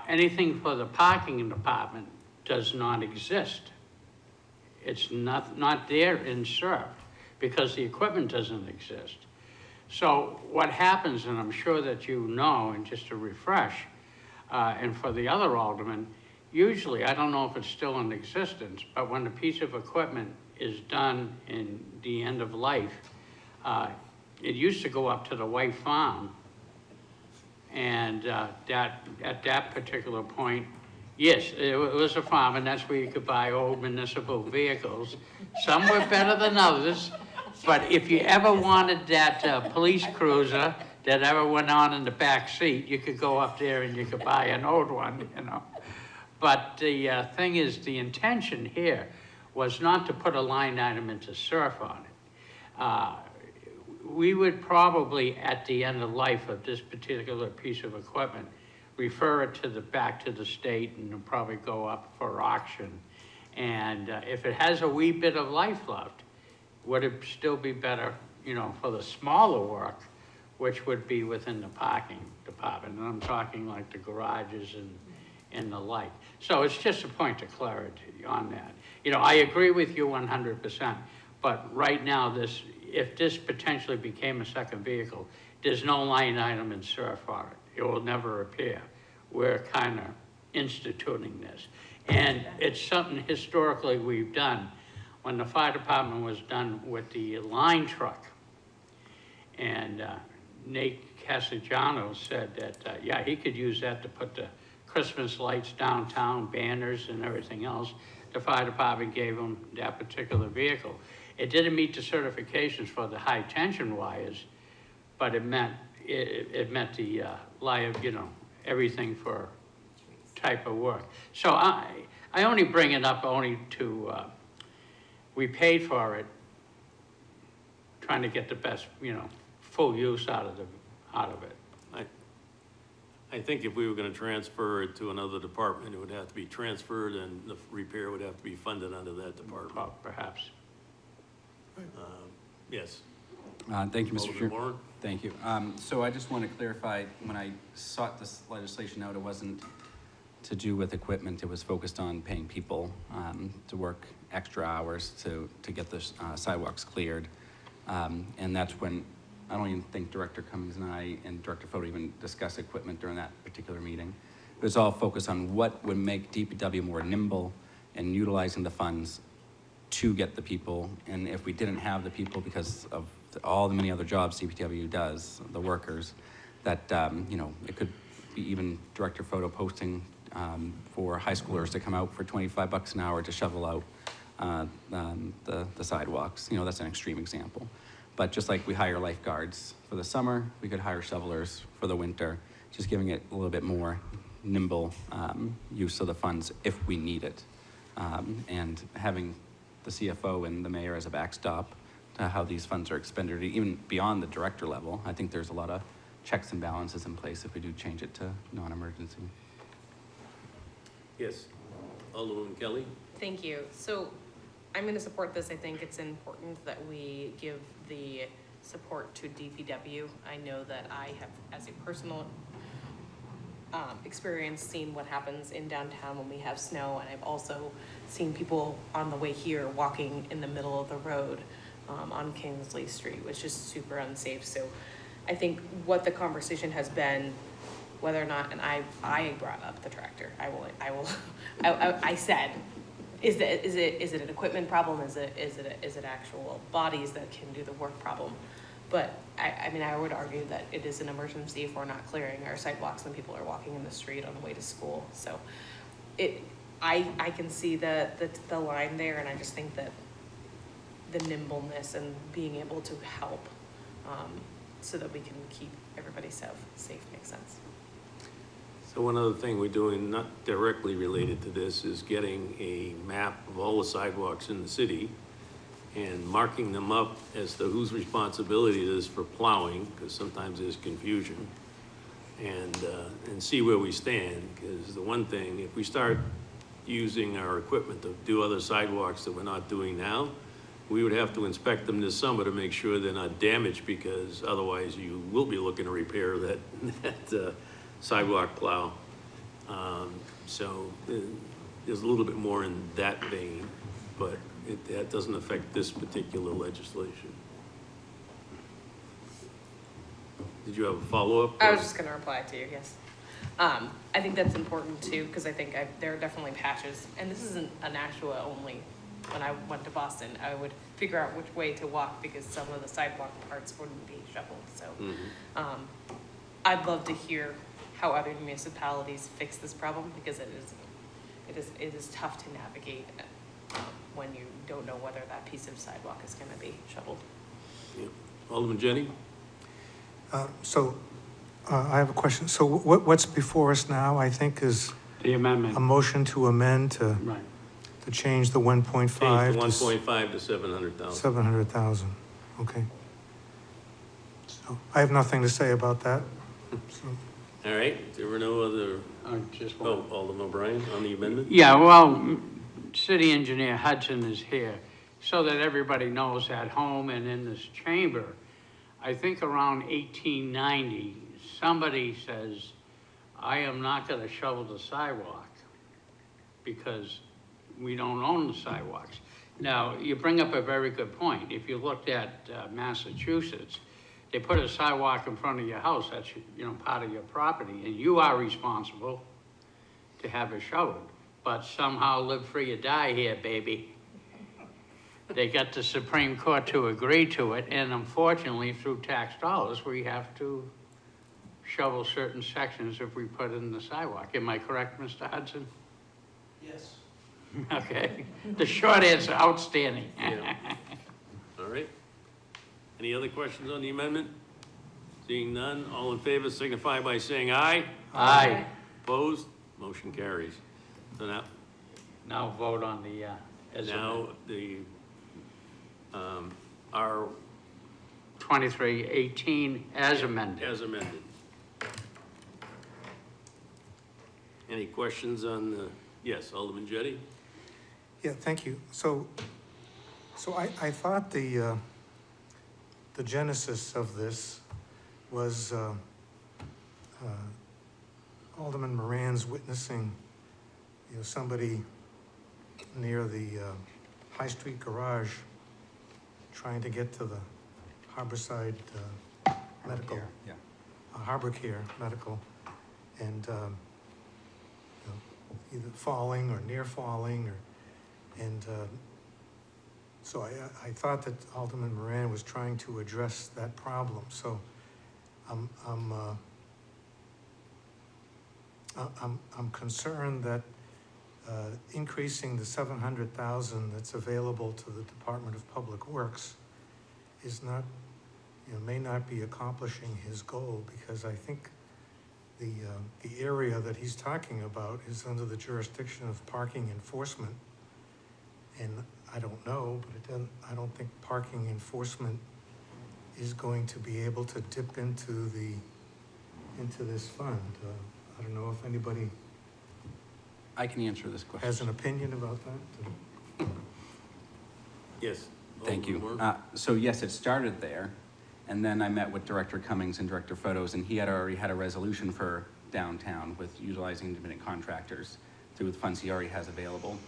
Anything for the parking department does not exist. It's not there in SURF because the equipment doesn't exist. So what happens, and I'm sure that you know, and just to refresh, and for the other aldermen, usually, I don't know if it's still in existence, but when a piece of equipment is done in the end of life, it used to go up to the White Farm. And at that particular point, yes, it was a farm, and that's where you could buy old municipal vehicles. Some were better than others, but if you ever wanted that police cruiser that ever went on in the back seat, you could go up there and you could buy an old one, you know. But the thing is, the intention here was not to put a line item into SURF on it. We would probably, at the end of life of this particular piece of equipment, refer it to back to the state and it'll probably go up for auction. And if it has a wee bit of life left, would it still be better, you know, for the smaller work, which would be within the parking department? And I'm talking like the garages and the like. So it's just a point of clarity on that. You know, I agree with you 100%, but right now, if this potentially became a second vehicle, there's no line item in SURF for it. It will never appear. We're kind of instituting this. And it's something historically we've done. When the fire department was done with the line truck, and Nate Castigliano said that, yeah, he could use that to put the Christmas lights downtown, banners and everything else. The fire department gave him that particular vehicle. It didn't meet the certifications for the high tension wires, but it meant the you know, everything for type of work. So I only bring it up only to, we paid for it, trying to get the best, you know, full use out of it. I think if we were gonna transfer it to another department, it would have to be transferred and the repair would have to be funded under that department. Perhaps. Yes. Thank you, Mr. Alderman Chair. Warren? Thank you. So I just want to clarify, when I sought this legislation out, it wasn't to do with equipment. It was focused on paying people to work extra hours to get the sidewalks cleared. And that's when, I don't even think Director Cummings and I and Director Foto even discussed equipment during that particular meeting. It was all focused on what would make DPW more nimble and utilizing the funds to get the people. And if we didn't have the people because of all the many other jobs DPW does, the workers, that, you know, it could be even Director Foto posting for high schoolers to come out for $25 an hour to shovel out the sidewalks. You know, that's an extreme example. But just like we hire lifeguards for the summer, we could hire shovelers for the winter, just giving it a little bit more nimble use of the funds if we need it. And having the CFO and the mayor as a backstop to how these funds are expended, even beyond the director level. I think there's a lot of checks and balances in place if we do change it to non-emergency. Yes. Alderman Kelly? Thank you. So I'm going to support this. I think it's important that we give the support to DPW. I know that I have, as a personal experience, seen what happens in downtown when we have snow, and I've also seen people on the way here walking in the middle of the road on Kingsley Street, which is super unsafe. So I think what the conversation has been, whether or not, and I brought up the tractor. I said, is it an equipment problem? Is it actual bodies that can do the work problem? But I mean, I would argue that it is an emergency if we're not clearing our sidewalks and people are walking in the street on the way to school. So I can see the line there, and I just think that the nimbleness and being able to help so that we can keep everybody safe makes sense. So one other thing we're doing, not directly related to this, is getting a map of all the sidewalks in the city and marking them up as to whose responsibility it is for plowing, because sometimes there's confusion, and see where we stand. Because the one thing, if we start using our equipment to do other sidewalks that we're not doing now, we would have to inspect them this summer to make sure they're not damaged, because otherwise you will be looking to repair that, sidewalk plow. So there's a little bit more in that vein, but that doesn't affect this particular legislation. Did you have a follow-up? I was just gonna reply to you, yes. I think that's important too, because I think there are definitely patches, and this isn't a Nashua only. When I went to Boston, I would figure out which way to walk because some of the sidewalk parts wouldn't be shoveled, so. I'd love to hear how other municipalities fix this problem, because it is tough to navigate when you don't know whether that piece of sidewalk is gonna be shoveled. Yeah. Alderman Jenny? I have a question. So what's before us now, I think, is The amendment. a motion to amend to Right. change the 1.5 Change the to 1.5 to 700,000. 700,000. Okay. So I have nothing to say about that. So, All right, there were no other, Just one. Alderman O'Brien on the amendment? Yeah, well, City Engineer Hudson is here, so that everybody knows at home and in this chamber. I think around 1890, somebody says, I am not gonna shovel the sidewalk because we don't own the sidewalks. Now, you bring up a very good point. If you looked at Massachusetts, they put a sidewalk in front of your house, that's, part of your property, and you are responsible to have it shoveled. But somehow live free or die here, baby. They got the Supreme Court to agree to it, and unfortunately, through tax dollars, we have to shovel certain sections if we put in the sidewalk. Am I correct, Mr. Hudson? Yes. Okay, the short answer, outstanding. Yeah. All right. Any other questions on the amendment? Seeing none, all in favor signify by saying aye. Aye. Opposed? Motion carries. So Now vote on the, as now our 2318 as amended. as amended. Any questions on the, yes, Alderman Jettie? yeah, thank you. So I thought the genesis of this was Alderman Moran's witnessing, somebody near the High Street Garage trying to get to the Harborside Medical. Yeah. Harbor Care Medical, and either falling or near falling, so I thought that Alderman Moran was trying to address that problem. So I'm concerned that increasing the 700,000 that's available to the Department of Public Works is not, may not be accomplishing his goal, because I think the area that he's talking about is under the jurisdiction of parking enforcement. And I don't know, but I don't think parking enforcement is going to be able to dip into this fund. I don't know if anybody I can answer this question. has an opinion about that. Yes. Thank you. Alderman Moore? So yes, it started there, and then I met with Director Cummings and Director Photos, and he had already had a resolution for downtown with utilizing independent contractors through the funds he already has available.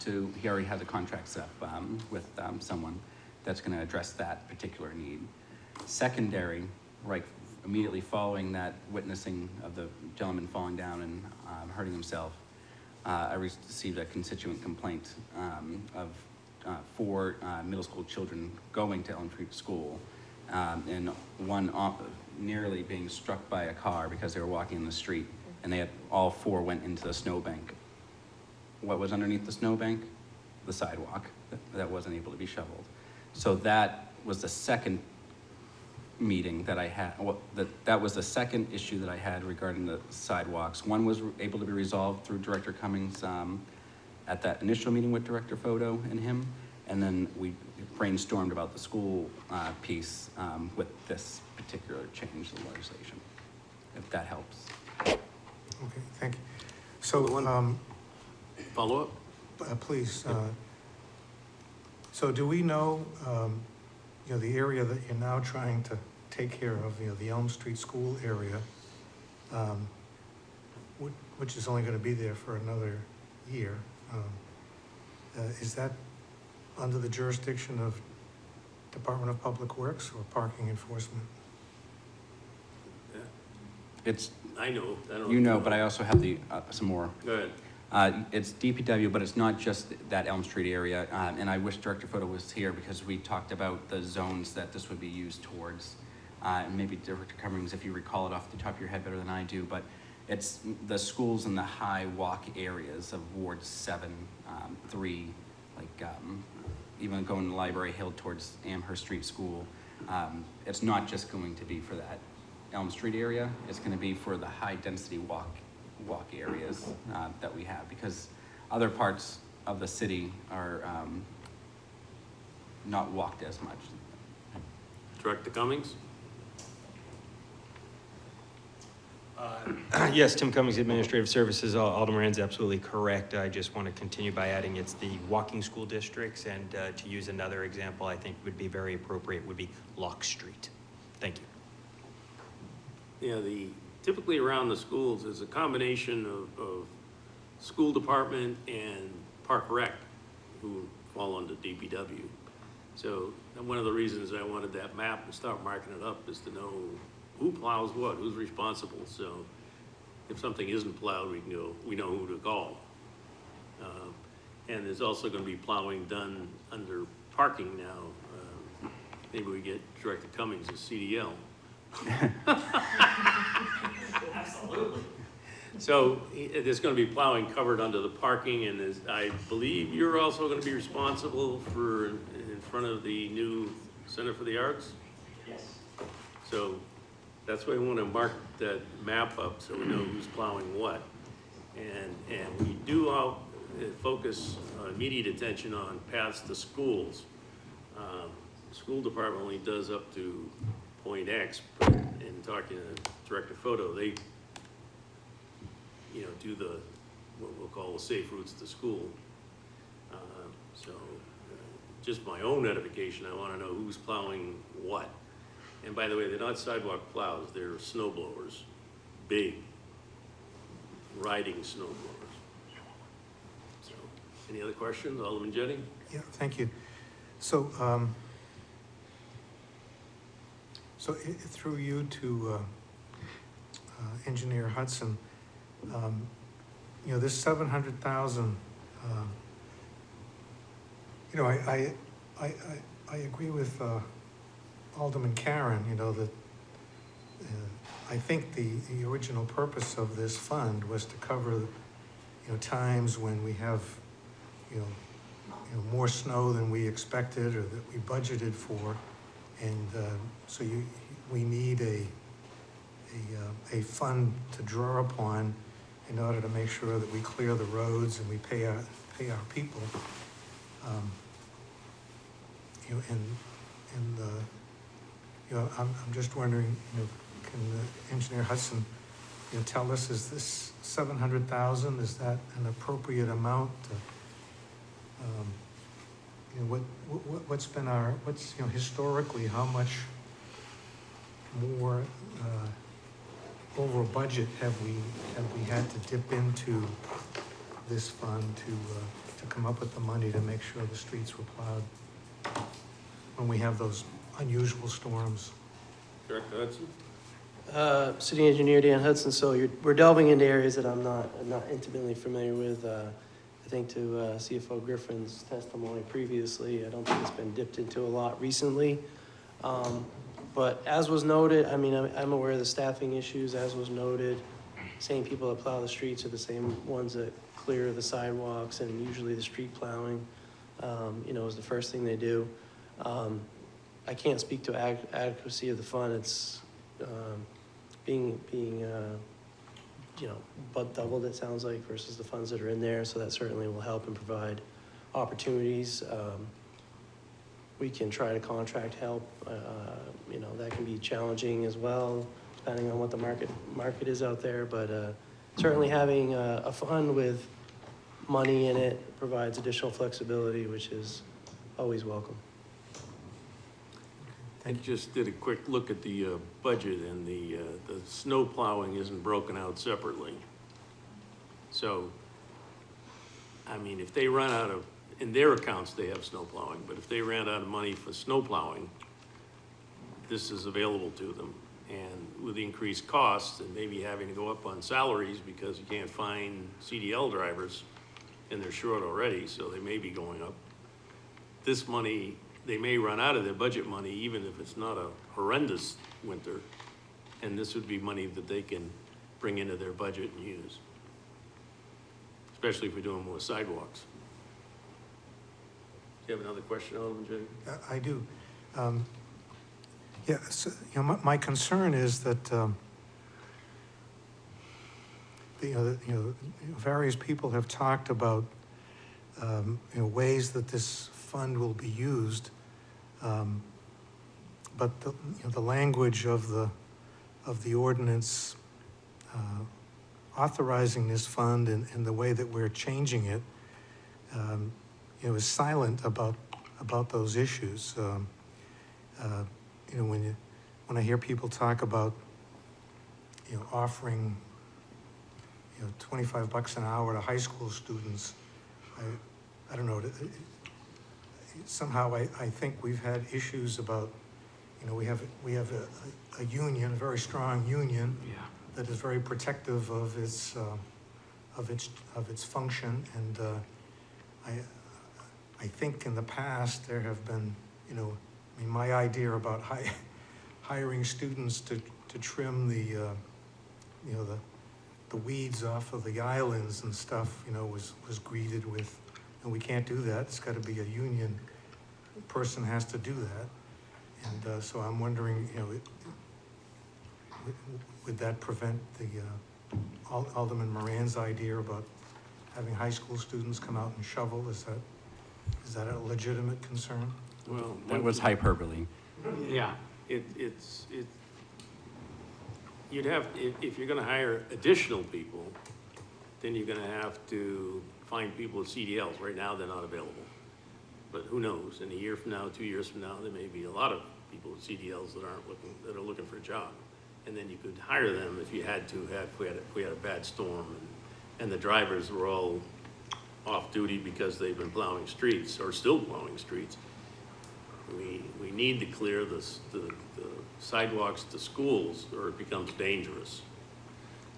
He already has a contract set up with someone that's going to address that particular need. Secondary, right immediately following that witnessing of the gentleman falling down and hurting himself, I received a constituent complaint of 4 middle school children going to elementary school, and one nearly being struck by a car because they were walking in the street, and all 4 went into the snowbank. What was underneath the snowbank? The sidewalk that wasn't able to be shoveled. So that was the second meeting that I had. That was the second issue that I had regarding the sidewalks. One was able to be resolved through Director Cummings at that initial meeting with Director Photo and him, and then we brainstormed about the school piece with this particular change in the legislation, if that helps. Okay, thank you. So Follow-up? Please. So do we know, the area that you're now trying to take care of, the Elm Street School area, which is only going to be there for another year, is that under the jurisdiction of Department of Public Works or Parking Enforcement? It's, I know, I don't. you know, but I also have some more. Go ahead. It's DPW, but it's not just that Elm Street area. And I wish Director Fota was here because we talked about the zones that this would be used towards. And maybe Director Cummings, if you recall it off the top of your head better than I do, but it's the schools in the high walk areas of Ward 7, 3, like even going to Library Hill towards Amherst Street School. It's not just going to be for that Elm Street area. It's going to be for the high density walk areas that we have, because other parts of the city are not walked as much. Director Cummings? Yes, Tim Cummings, Administrative Services. Alderman Rand's absolutely correct. I just want to continue by adding it's the walking school districts, and to use another example I think would be very appropriate would be Lock Street. Thank you. Yeah, typically around the schools is a combination of school department and park rec, who fall under DPW. So one of the reasons I wanted that map and start marking it up is to know who plows what, who's responsible. So if something isn't plowed, we know who to call. And there's also going to be plowing done under parking now. Maybe we get Director Cummings as CDL. Absolutely. So there's going to be plowing covered under the parking, and I believe you're also going to be responsible for in front of the new Center for the Arts? Yes. So that's why we want to mark that map up so we know who's plowing what. And we do focus immediate attention on paths to schools. School department only does up to point X, but in talking to Director Photo, they do what we'll call the safe routes to school. Just my own edification, I want to know who's plowing what. And by the way, they're not sidewalk plows, they're snow blowers, big riding snow blowers. So, any other questions, Alderman Jennings? Yeah, thank you. So, through you to Engineer Hudson, this 700,000, I agree with Alderman Karen, that I think the original purpose of this fund was to cover, times when we have, more snow than we expected or that we budgeted for. And so we need a fund to draw upon in order to make sure that we clear the roads and we pay our people. I'm just wondering, can Engineer Hudson, tell us, is this 700,000? Is that an appropriate amount? What's been historically, how much more over budget have we had to dip into this fund to come up with the money to make sure the streets were plowed when we have those unusual storms? Director Hudson? City Engineer Dan Hudson. So we're delving into areas that I'm not intimately familiar with. I think to CFO Griffin's testimony previously, I don't think it's been dipped into a lot recently. But as was noted, I'm aware of the staffing issues, as was noted. Same people that plow the streets are the same ones that clear the sidewalks, and usually the street plowing, is the first thing they do. I can't speak to adequacy of the fund. It's being but doubled, it sounds like, versus the funds that are in there. So that certainly will help and provide opportunities. We can try to contract help. That can be challenging as well, depending on what the market is out there. But certainly having a fund with money in it, provides additional flexibility, which is always welcome. I just did a quick look at the budget, and the snow plowing isn't broken out separately. So, I mean, if they run out of, in their accounts, they have snow plowing, but if they ran out of money for snow plowing, this is available to them. And with increased costs and maybe having to go up on salaries because you can't find CDL drivers, and they're short already, so they may be going up. This money, they may run out of their budget money, even if it's not a horrendous winter, and this would be money that they can bring into their budget and use, especially if we're doing more sidewalks. Do you have another question, Alderman Jay? I do. Yeah, so, you know, my concern is that, various people have talked about, ways that this fund will be used. But the language of the ordinance authorizing this fund and the way that we're changing it, is silent about those issues. When I hear people talk about, offering, $25 an hour to high school students, I don't know. Somehow I think we've had issues about, we have a union, a very strong union, that is very protective of its function, and I think in the past there have been, my idea about hiring students to trim the weeds off of the islands and stuff, was greeted with, and we can't do that. It's got to be a union person has to do that. And so I'm wondering, would that prevent the Alderman Moran's idea about having high school students come out and shovel? Is that a legitimate concern? Well, That was hyperbole. Yeah. You'd have, if you're gonna hire additional people, then you're gonna have to find people with CDLs. Right now, they're not available. But who knows, in a year from now, 2 years from now, there may be a lot of people with CDLs that are looking for a job. And then you could hire them if you had to, if we had a bad storm, and the drivers were all off duty because they've been plowing streets, or still plowing streets. We need to clear the sidewalks to schools, or it becomes dangerous.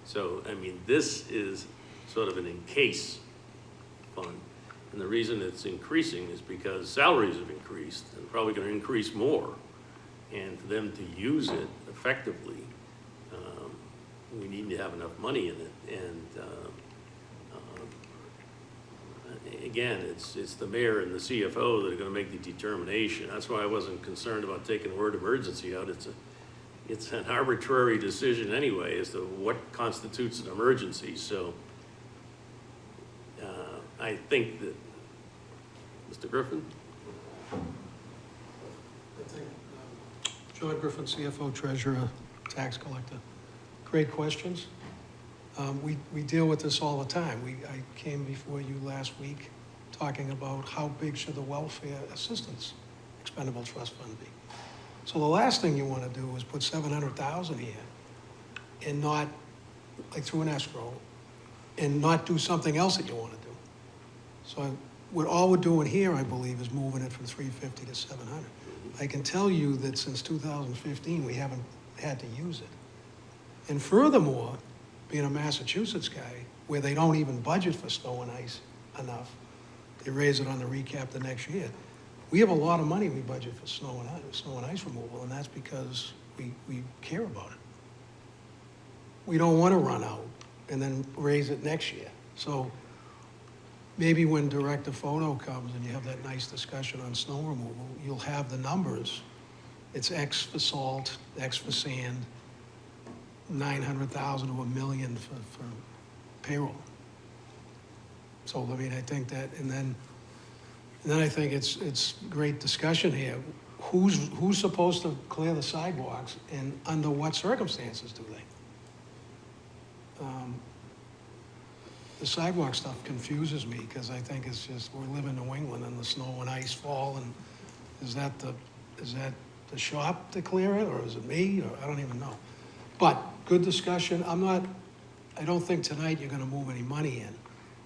So, I mean, this is sort of an in-case fund. And the reason it's increasing is because salaries have increased, and probably gonna increase more. And for them to use it effectively, we need to have enough money in it. And again, it's the mayor and the CFO that are gonna make the determination. That's why I wasn't concerned about taking the word emergency out. It's an arbitrary decision anyway as to what constitutes an emergency. So I think that, Mr. Griffin? I think, John Griffin, CFO, Treasurer, Tax Collector. Great questions. We deal with this all the time. I came before you last week talking about how big should the welfare assistance expendable trust fund be. So the last thing you want to do is put 700,000 here and not, like through an escrow, and not do something else that you want to do. So all we're doing here, I believe, is moving it from 350 to 700. I can tell you that since 2015, we haven't had to use it. And furthermore, being a Massachusetts guy, where they don't even budget for snow and ice enough, they raise it on the recap the next year. We have a lot of money we budget for snow and ice removal, and that's because we care about it. We don't want to run out and then raise it next year. So maybe when Director Photo comes and you have that nice discussion on snow removal, you'll have the numbers. It's X for salt, X for sand, 900,000 to $1 million for payroll. So, I mean, I think that, and then I think it's great discussion here. Who's supposed to clear the sidewalks, and under what circumstances do they? the sidewalk stuff confuses me, because I think it's just, we live in New England and the snow and ice fall, and is that the shop to clear it, or is it me, or I don't even know. But, good discussion. I don't think tonight you're gonna move any money in,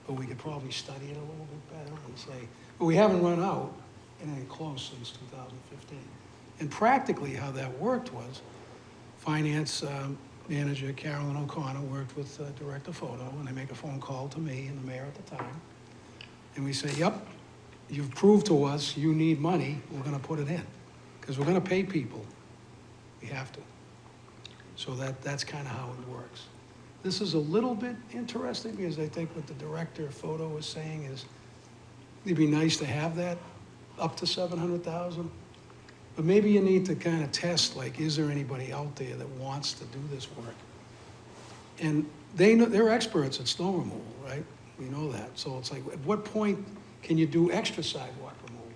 but we could probably study it a little bit better and say, but we haven't run out anything close since 2015. And practically how that worked was, finance manager Carolyn O'Connor worked with Director Photo, and they make a phone call to me and the mayor at the time. And we say, yep, you've proved to us you need money, we're gonna put it in. Because we're gonna pay people, we have to. So that's kind of how it works. This is a little bit interesting, because I think what the Director of Photo was saying is, it'd be nice to have that up to 700,000. But maybe you need to kind of test, like, is there anybody out there that wants to do this work? And they know, they're experts at snow removal, right? We know that. So it's like, at what point can you do extra sidewalk removal?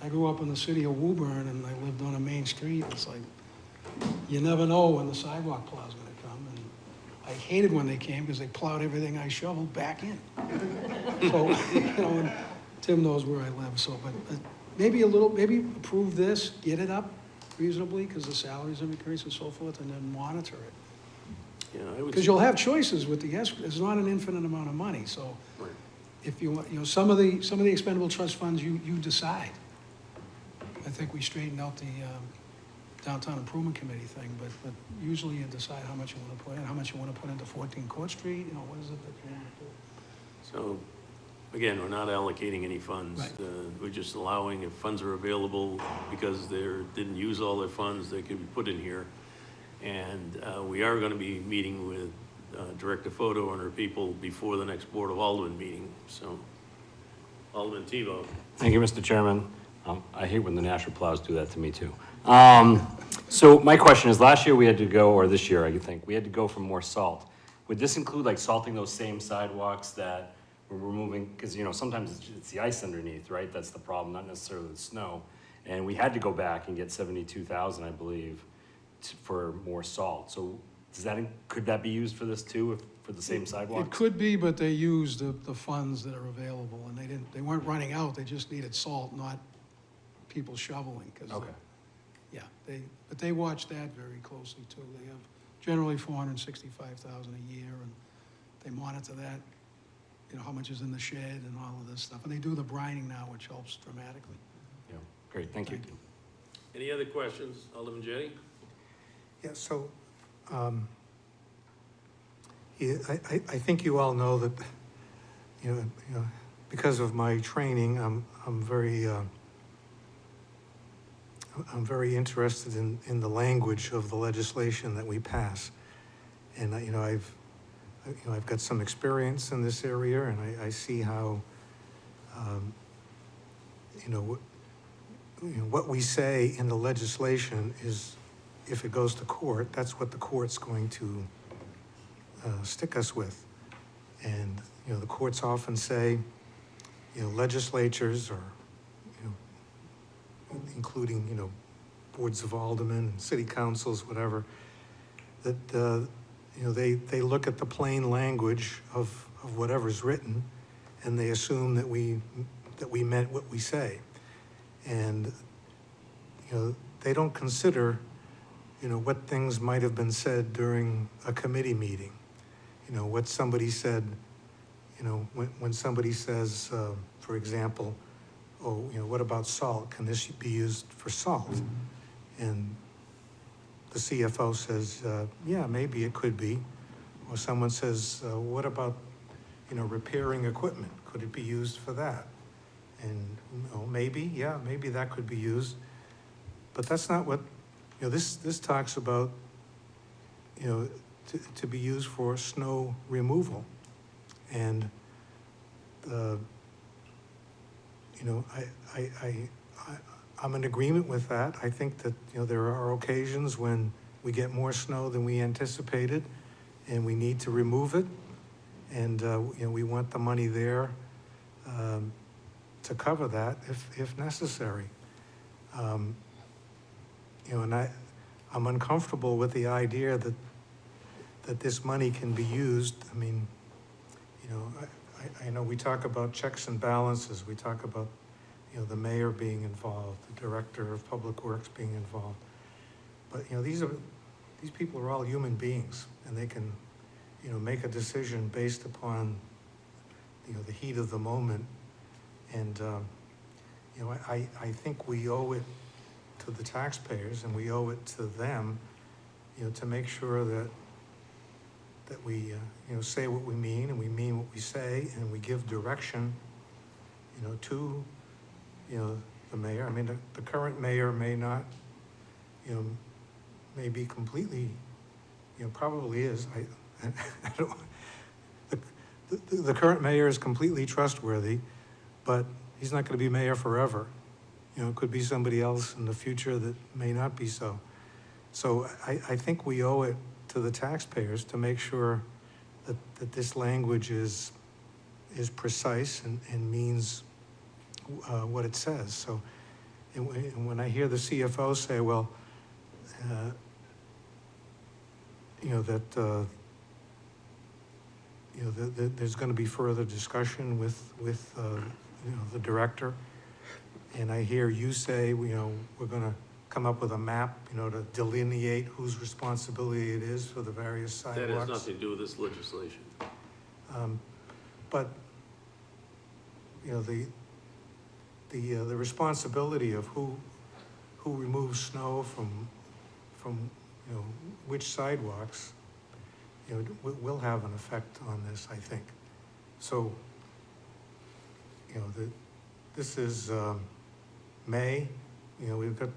I grew up in the city of Woburn, and I lived on a main street. It's like, you never know when the sidewalk plow's gonna come. And I hated when they came, because they plowed everything I shoveled back in. So, you know, and Tim knows where I live, so, but maybe maybe approve this, get it up reasonably, because the salaries have increased and so forth, and then monitor it. Yeah, I would. Because you'll have choices with the escrow, it's not an infinite amount of money, so Right. if you want, you know, some of the expendable trust funds, you decide. I think we straightened out the downtown improvement committee thing, but usually you decide how much you want to put in, how much you want to put into 14 Court Street, you know, what is it that you want to do? So, again, we're not allocating any funds. Right. We're just allowing, if funds are available, because they didn't use all their funds, they could be put in here. And we are gonna be meeting with Director Photo and her people before the next Board of Aldermen meeting, so. Alderman Tebow. Thank you, Mr. Chairman. I hate when the National plows do that to me, too. So my question is, last year we had to go, or this year, I think, we had to go for more salt. Would this include, like, salting those same sidewalks that we're removing? Because, you know, sometimes it's the ice underneath, right? That's the problem, not necessarily the snow. And we had to go back and get 72,000, I believe, for more salt. So could that be used for this too, for the same sidewalks? It could be, but they used the funds that are available, and they weren't running out, they just needed salt, not people shoveling. 'Cause, Okay. yeah, but they watch that very closely too. They have generally 465,000 a year, and they monitor that, you know, how much is in the shed and all of this stuff. And they do the brining now, which helps dramatically. Yeah, great, thank you. Any other questions? Alderman Jettie? Yeah, so, I think you all know that, you know, because of my training, I'm very interested in the language of the legislation that we pass. And, I've got some experience in this area, and I see how, what we say in the legislation is, if it goes to court, that's what the court's going to stick us with. And, the courts often say, legislatures, or, including, boards of aldermen, and city councils, whatever, that, they look at the plain language of whatever's written, and they assume that we meant what we say. And, they don't consider, what things might have been said during a committee meeting. What somebody said, when somebody says, for example, oh, what about salt? Can this be used for salt? And the CFO says, yeah, maybe it could be. Or someone says, what about, repairing equipment? Could it be used for that? And, maybe, yeah, maybe that could be used. But that's not what, this talks about, to be used for snow removal. And, I'm in agreement with that. I think that, there are occasions when we get more snow than we anticipated, and we need to remove it. And, we want the money there to cover that if necessary. And I'm uncomfortable with the idea that this money can be used. I mean, you know, I know we talk about checks and balances, we talk about, you know, the mayor being involved, the director of public works being involved. But, you know, these people are all human beings, and they can, you know, make a decision based upon, you know, the heat of the moment. And, you know, I think we owe it to the taxpayers, and we owe it to them, you know, to make sure that we, you know, say what we mean, and we mean what we say, and we give direction, you know, to, you know, the mayor. I mean, the current mayor may not, you know, may be completely, you know, probably is. I don't, the current mayor is completely trustworthy, but he's not going to be mayor forever. You know, it could be somebody else in the future that may not be so. So I think we owe it to the taxpayers to make sure that this language is precise and means what it says. So, and when I hear the CFO say, well, you know, that you know, there's going to be further discussion with you know, the director, and I hear you say, you know, we're going to come up with a map, you know, to delineate whose responsibility it is for the various sidewalks. That has nothing to do with this legislation. But, you know, the responsibility of who removes snow from you know, which sidewalks, you know, will have an effect on this, I think. So, you know, this is May. You know, we've got,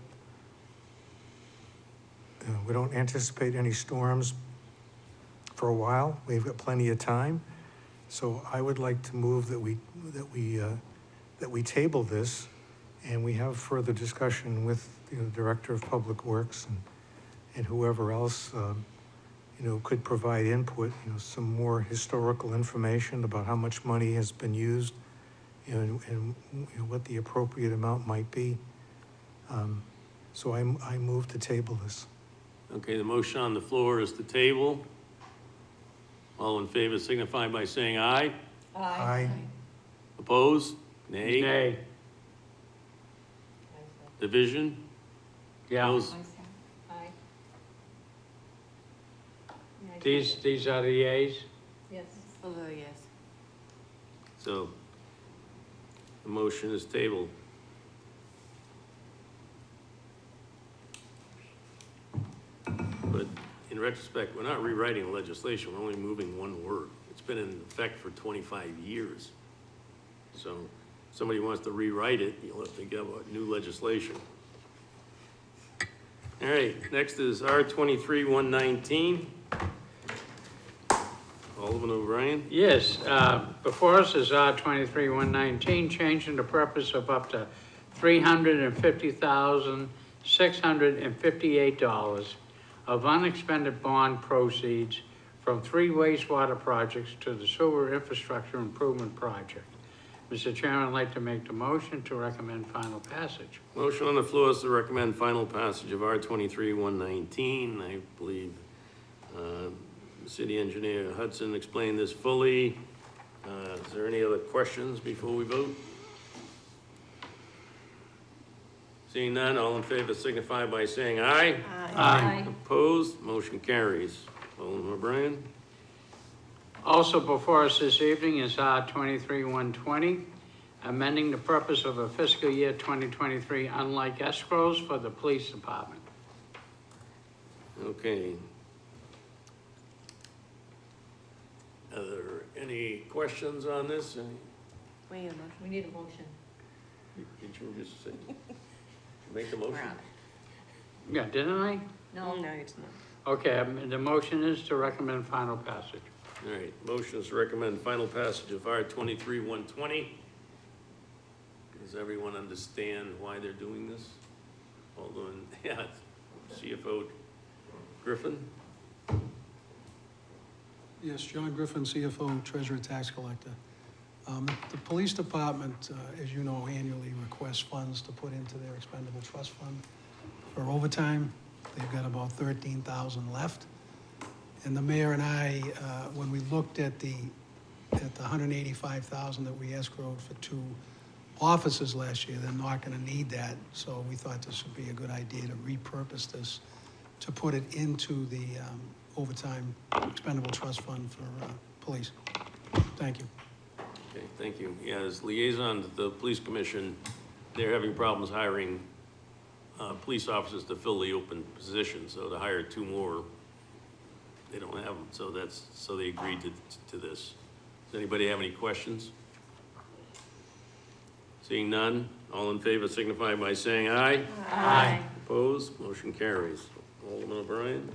you know, we don't anticipate any storms for a while. We've got plenty of time. So I would like to move that we table this, and we have further discussion with, you know, the Director of Public Works and whoever else, you know, could provide input, you know, some more historical information about how much money has been used, you know, and you know, what the appropriate amount might be. So I move to table this. Okay, the motion on the floor is to table. All in favor signify by saying aye. Aye. Opposed? Nay. Nay. Division? Yeah. Those- Aye. These are the yeas? Yes. Although, yes. So the motion is tabled. But in retrospect, we're not rewriting legislation, we're only moving one word. It's been in effect for 25 years. So if somebody wants to rewrite it, you'll have to get new legislation. All right, next is R-23-119. Alderman O'Brien? Yes, before us is R-23-119, changing the purpose of up to $350,658 of unexpended bond proceeds from 3 wastewater projects to the sewer infrastructure improvement project. Mr. Chairman, I'd like to make the motion to recommend final passage. Motion on the floor is to recommend final passage of R-23-119. I believe City Engineer Hudson explained this fully. Is there any other questions before we vote? Seeing none, all in favor signify by saying aye. Aye. Opposed, motion carries. Alderman O'Brien? Also before us this evening is R-23-120, amending the purpose of a fiscal year 2023 unlike escrows for the police department. Okay. Are there any questions on this? We need a motion. We need a motion. Did you just say, make the motion? We're on it. Yeah, didn't I? No. No, you did not. Okay, the motion is to recommend final passage. All right, motion is to recommend final passage of R-23-120. Does everyone understand why they're doing this? Alderman, yeah, CFO Griffin? Yes, John Griffin, CFO, Treasurer, Tax Collector. The police department, as you know, annually requests funds to put into their expendable trust fund for overtime. They've got about 13,000 left. And the mayor and I, when we looked at the at the $185,000 that we escrowed for 2 offices last year, they're not gonna need that. So we thought this would be a good idea to repurpose this, to put it into the overtime expendable trust fund for police. Thank you. Okay, thank you. Yeah, as liaison to the police commission, they're having problems hiring police officers to fill the open positions, so to hire 2 more, they don't have them, so they agreed to this. Does anybody have any questions? Seeing none, all in favor signify by saying aye. Aye. Opposed, motion carries. Alderman O'Brien?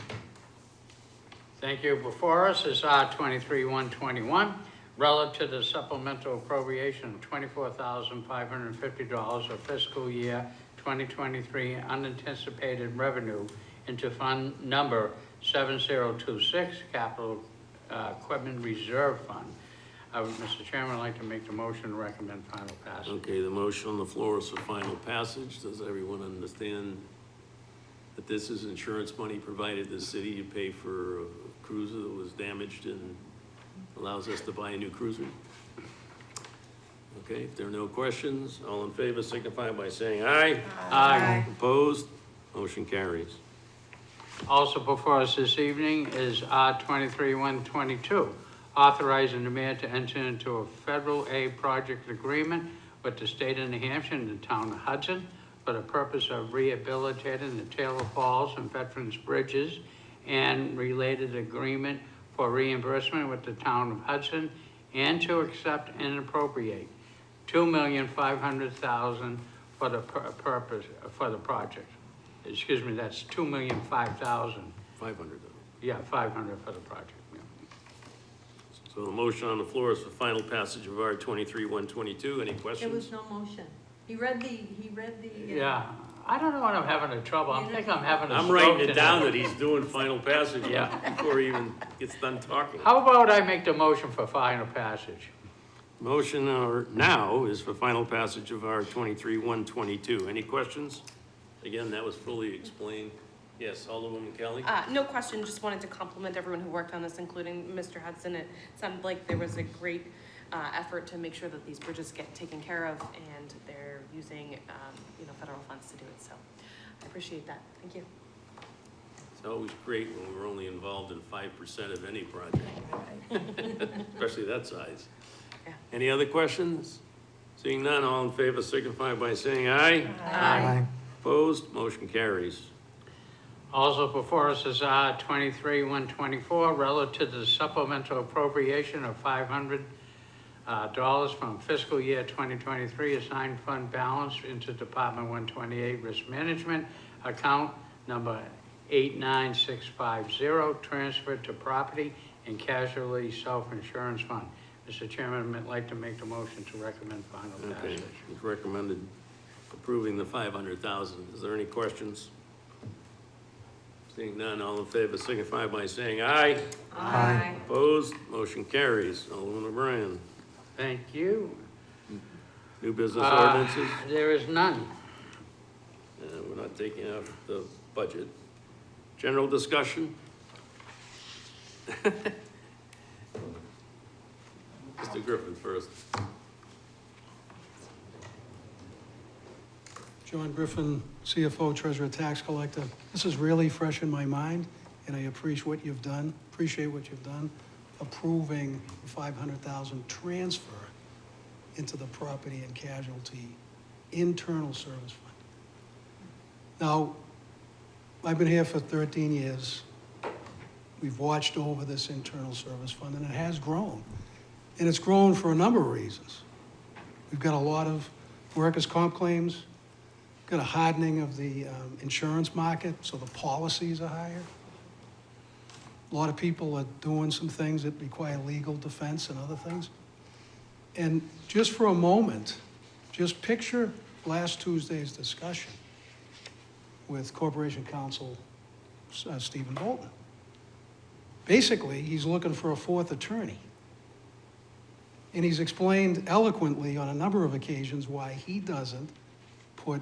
Thank you. Before us is R 23-121, relative to the supplemental appropriation of $24,550 of fiscal year 2023 unanticipated revenue into fund number 7026, Capital Equipment Reserve Fund. Mr. Chairman, I'd like to make the motion to recommend final passage. Okay, the motion on the floor is for final passage. Does everyone understand that this is insurance money provided the city to pay for a cruiser that was damaged and allows us to buy a new cruiser? Okay, if there are no questions, all in favor signify by saying aye. Aye. Opposed? Motion carries. Also before us this evening is R 23-122, authorizing the mayor to enter into a federal aid project agreement with the state of New Hampshire and the town of Hudson for the purpose of rehabilitating the Taylor Falls and Veterans Bridges and related agreement for reimbursement with the town of Hudson, and to accept and appropriate $2,500,000 for the purpose for the project. Excuse me, that's $2,005,000. 500. Yeah, 500 for the project. Yeah. So the motion on the floor is for final passage of R 23-122. Any There questions? was no motion. He read the. Yeah, I don't know what I'm having a trouble. I think I'm having a I'm stroke writing it tonight. down that he's doing final passage Yeah. before he even gets done talking. How about I make the motion for final passage? Motion now is for final passage of R 23-122. Any questions? Again, that was fully explained. Yes, Alderwoman Kelly? No question, just wanted to compliment everyone who worked on this, including Mr. Hudson. It sounded like there was a great effort to make sure that these bridges get taken care of, and they're using, federal funds to do it, so I appreciate that. Thank you. It's always great when we're only involved in 5% of any project, especially that size. Yeah. Any other questions? Seeing none, all in favor signify by saying aye. Aye. Opposed, motion carries. Also before us is R 23-124, relative to the supplemental appropriation of $500 from fiscal year 2023 assigned fund balance into Department 128 Risk Management, account number 89650, transferred to Property and Casualty Self-Insurance Fund. Mr. Chairman, I'd like to make the motion to recommend final Okay, passage. it's recommended approving the 500,000. Is there any questions? Seeing none, all in favor signify by saying aye. Aye. Opposed, motion carries. Alderman O'Brien. Thank you. New business ordinances? There is none. We're not taking out the budget. General discussion? Mr. Griffin first. John Griffin, CFO, Treasurer, Tax Collector. This is really fresh in my mind, and I appreciate what you've done, approving the $500,000 transfer into the Property and Casualty Internal Service Fund. Now, I've been here for 13 years. We've watched over this Internal Service Fund, and it has grown. And it's grown for a number of reasons. We've got a lot of workers' comp claims, got a hardening of the insurance market, so the policies are higher. A lot of people are doing some things that require legal defense and other things. And just for a moment, just picture last Tuesday's discussion with Corporation Counsel Stephen Bolton. Basically, he's looking for a fourth attorney. And he's explained eloquently on a number of occasions why he doesn't put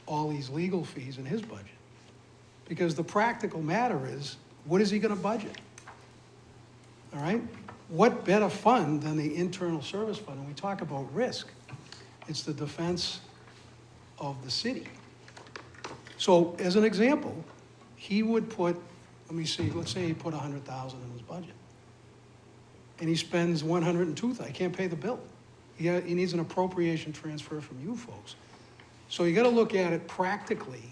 all these legal fees in his budget. Because the practical matter is, what is he gonna budget? All right? what better fund than the internal service fund? And we talk about risk. It's the defense of the city. So as an example, he would put, let me see, let's say he put 100,000 in his budget. And he spends 102,000, I can't pay the bill. He needs an appropriation transfer from you folks. So you gotta look at it practically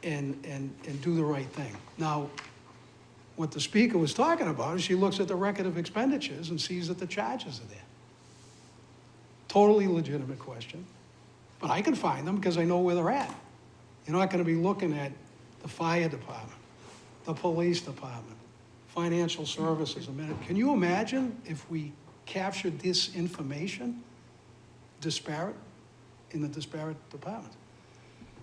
and do the right thing. Now, what the speaker was talking about is she looks at the record of expenditures and sees that the charges are there. Totally legitimate question, but I can find them because I know where they're at. You're not gonna be looking at the fire department, the police department, financial services a minute. Can you imagine if we captured this information disparate in the disparate departments?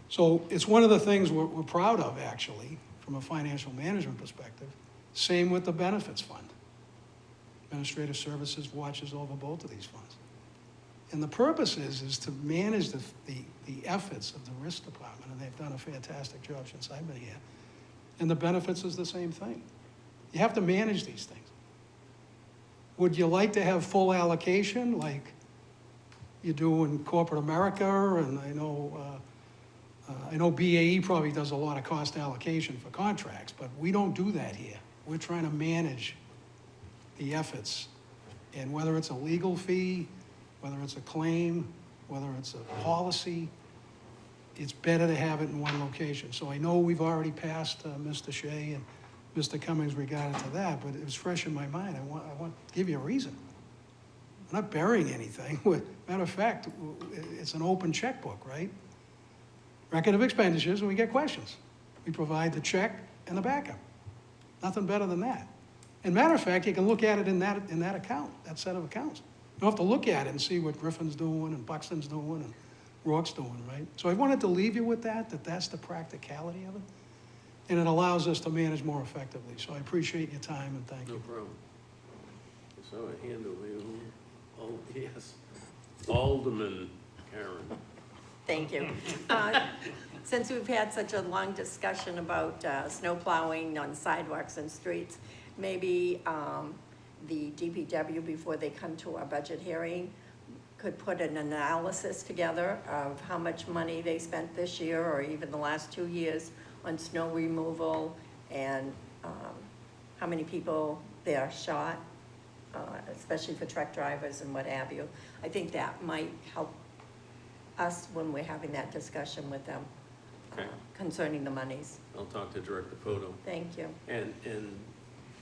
So it's one of the things we're proud of, actually, from a financial management perspective. Same with the benefits fund. Administrative Services watches over both of these funds. And the purpose is to manage the efforts of the risk department, and they've done a fantastic job since I've been here. And the benefits is the same thing. You have to manage these things. Would you like to have full allocation like you do in corporate America? And I know BAE probably does a lot of cost allocation for contracts, but we don't do that here. We're trying to manage the efforts. And whether it's a legal fee, whether it's a claim, whether it's a policy, it's better to have it in one location. So I know we've already passed Mr. Shea and Mr. Cummings regarding to that, but it was fresh in my mind. I want to give you a reason. I'm not burying anything. Matter of fact, it's an open checkbook, right? Record of expenditures, and we get questions. We provide the check and the backup. Nothing better than that. And matter of fact, you can look at it in that account, that set of accounts. You don't have to look at it and see what Griffin's doing and Buxton's doing and Rourke's doing, right? So I wanted to leave you with that's the practicality of it. And it allows us to manage more effectively. So I appreciate your time and thank you. No problem. So a hand over here. Oh, yes. Alderman Karen. Thank you. Since we've had such a long discussion about snow plowing on sidewalks and streets, maybe the DPW, before they come to our budget hearing, could put an analysis together of how much money they spent this year or even the last 2 years on snow removal and how many people they are shot, especially for truck drivers and what have you. I think that might help us when we're having that discussion with them concerning the monies. I'll talk to Director Poto. Thank you. And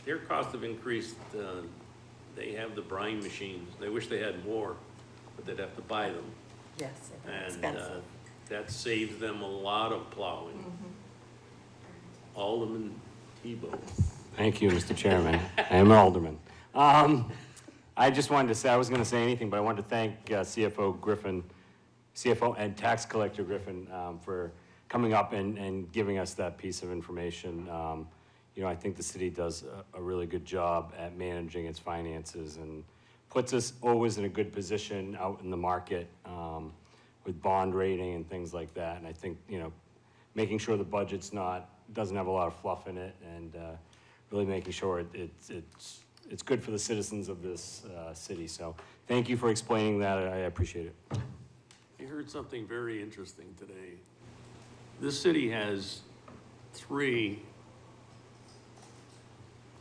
their costs have increased. They have the brine machines. They wish they had more, but they'd have to buy them. Yes, they're And expensive. that saves them a lot of plowing. Alderman Tebow. Thank you, Mr. Chairman. I am an alderman. I just wanted to say, I wasn't going to say anything, but I wanted to thank CFO and Tax Collector Griffin for coming up and giving us that piece of information. I think the city does a really good job at managing its finances and puts us always in a good position out in the market with bond rating and things like that. And I think, making sure the budget's doesn't have a lot of fluff in it and really making sure it's good for the citizens of this city. So thank you for explaining that. I appreciate it. I heard something very interesting today. This city has 3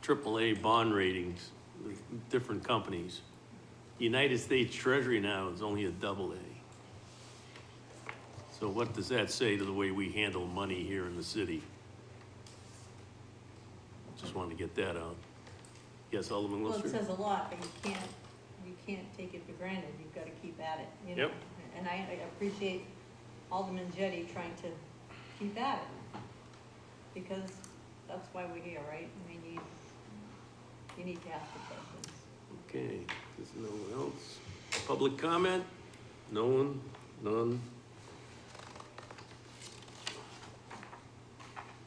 AAA bond ratings with different companies. United States Treasury now is only a AA. So what does that say to the way we handle money here in the city? Just wanted to get that out. Yes, Alderman Well, it Lister? says a lot, but you can't take it for granted. You've got to keep at it, you know? Yep. And I appreciate Alderman Jettie trying to keep at it, because that's why we're here, right? I mean, you need to ask the questions. Okay, there's no one else. Public comment? No one? None?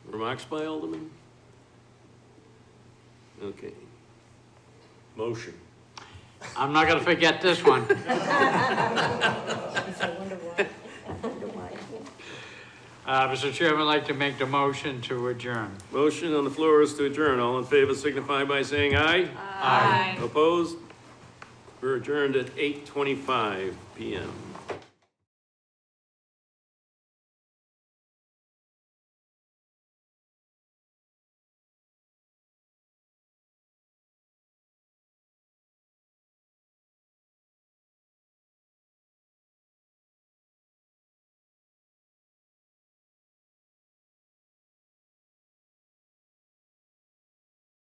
Remarks by Alderman? Okay. Motion. I'm not gonna forget this one. I wonder why. Mr. Chairman, I'd like to make the motion to adjourn. Motion on the floor is to adjourn. All in favor signify by saying aye. Aye. Opposed? We're adjourned at 8:25 PM.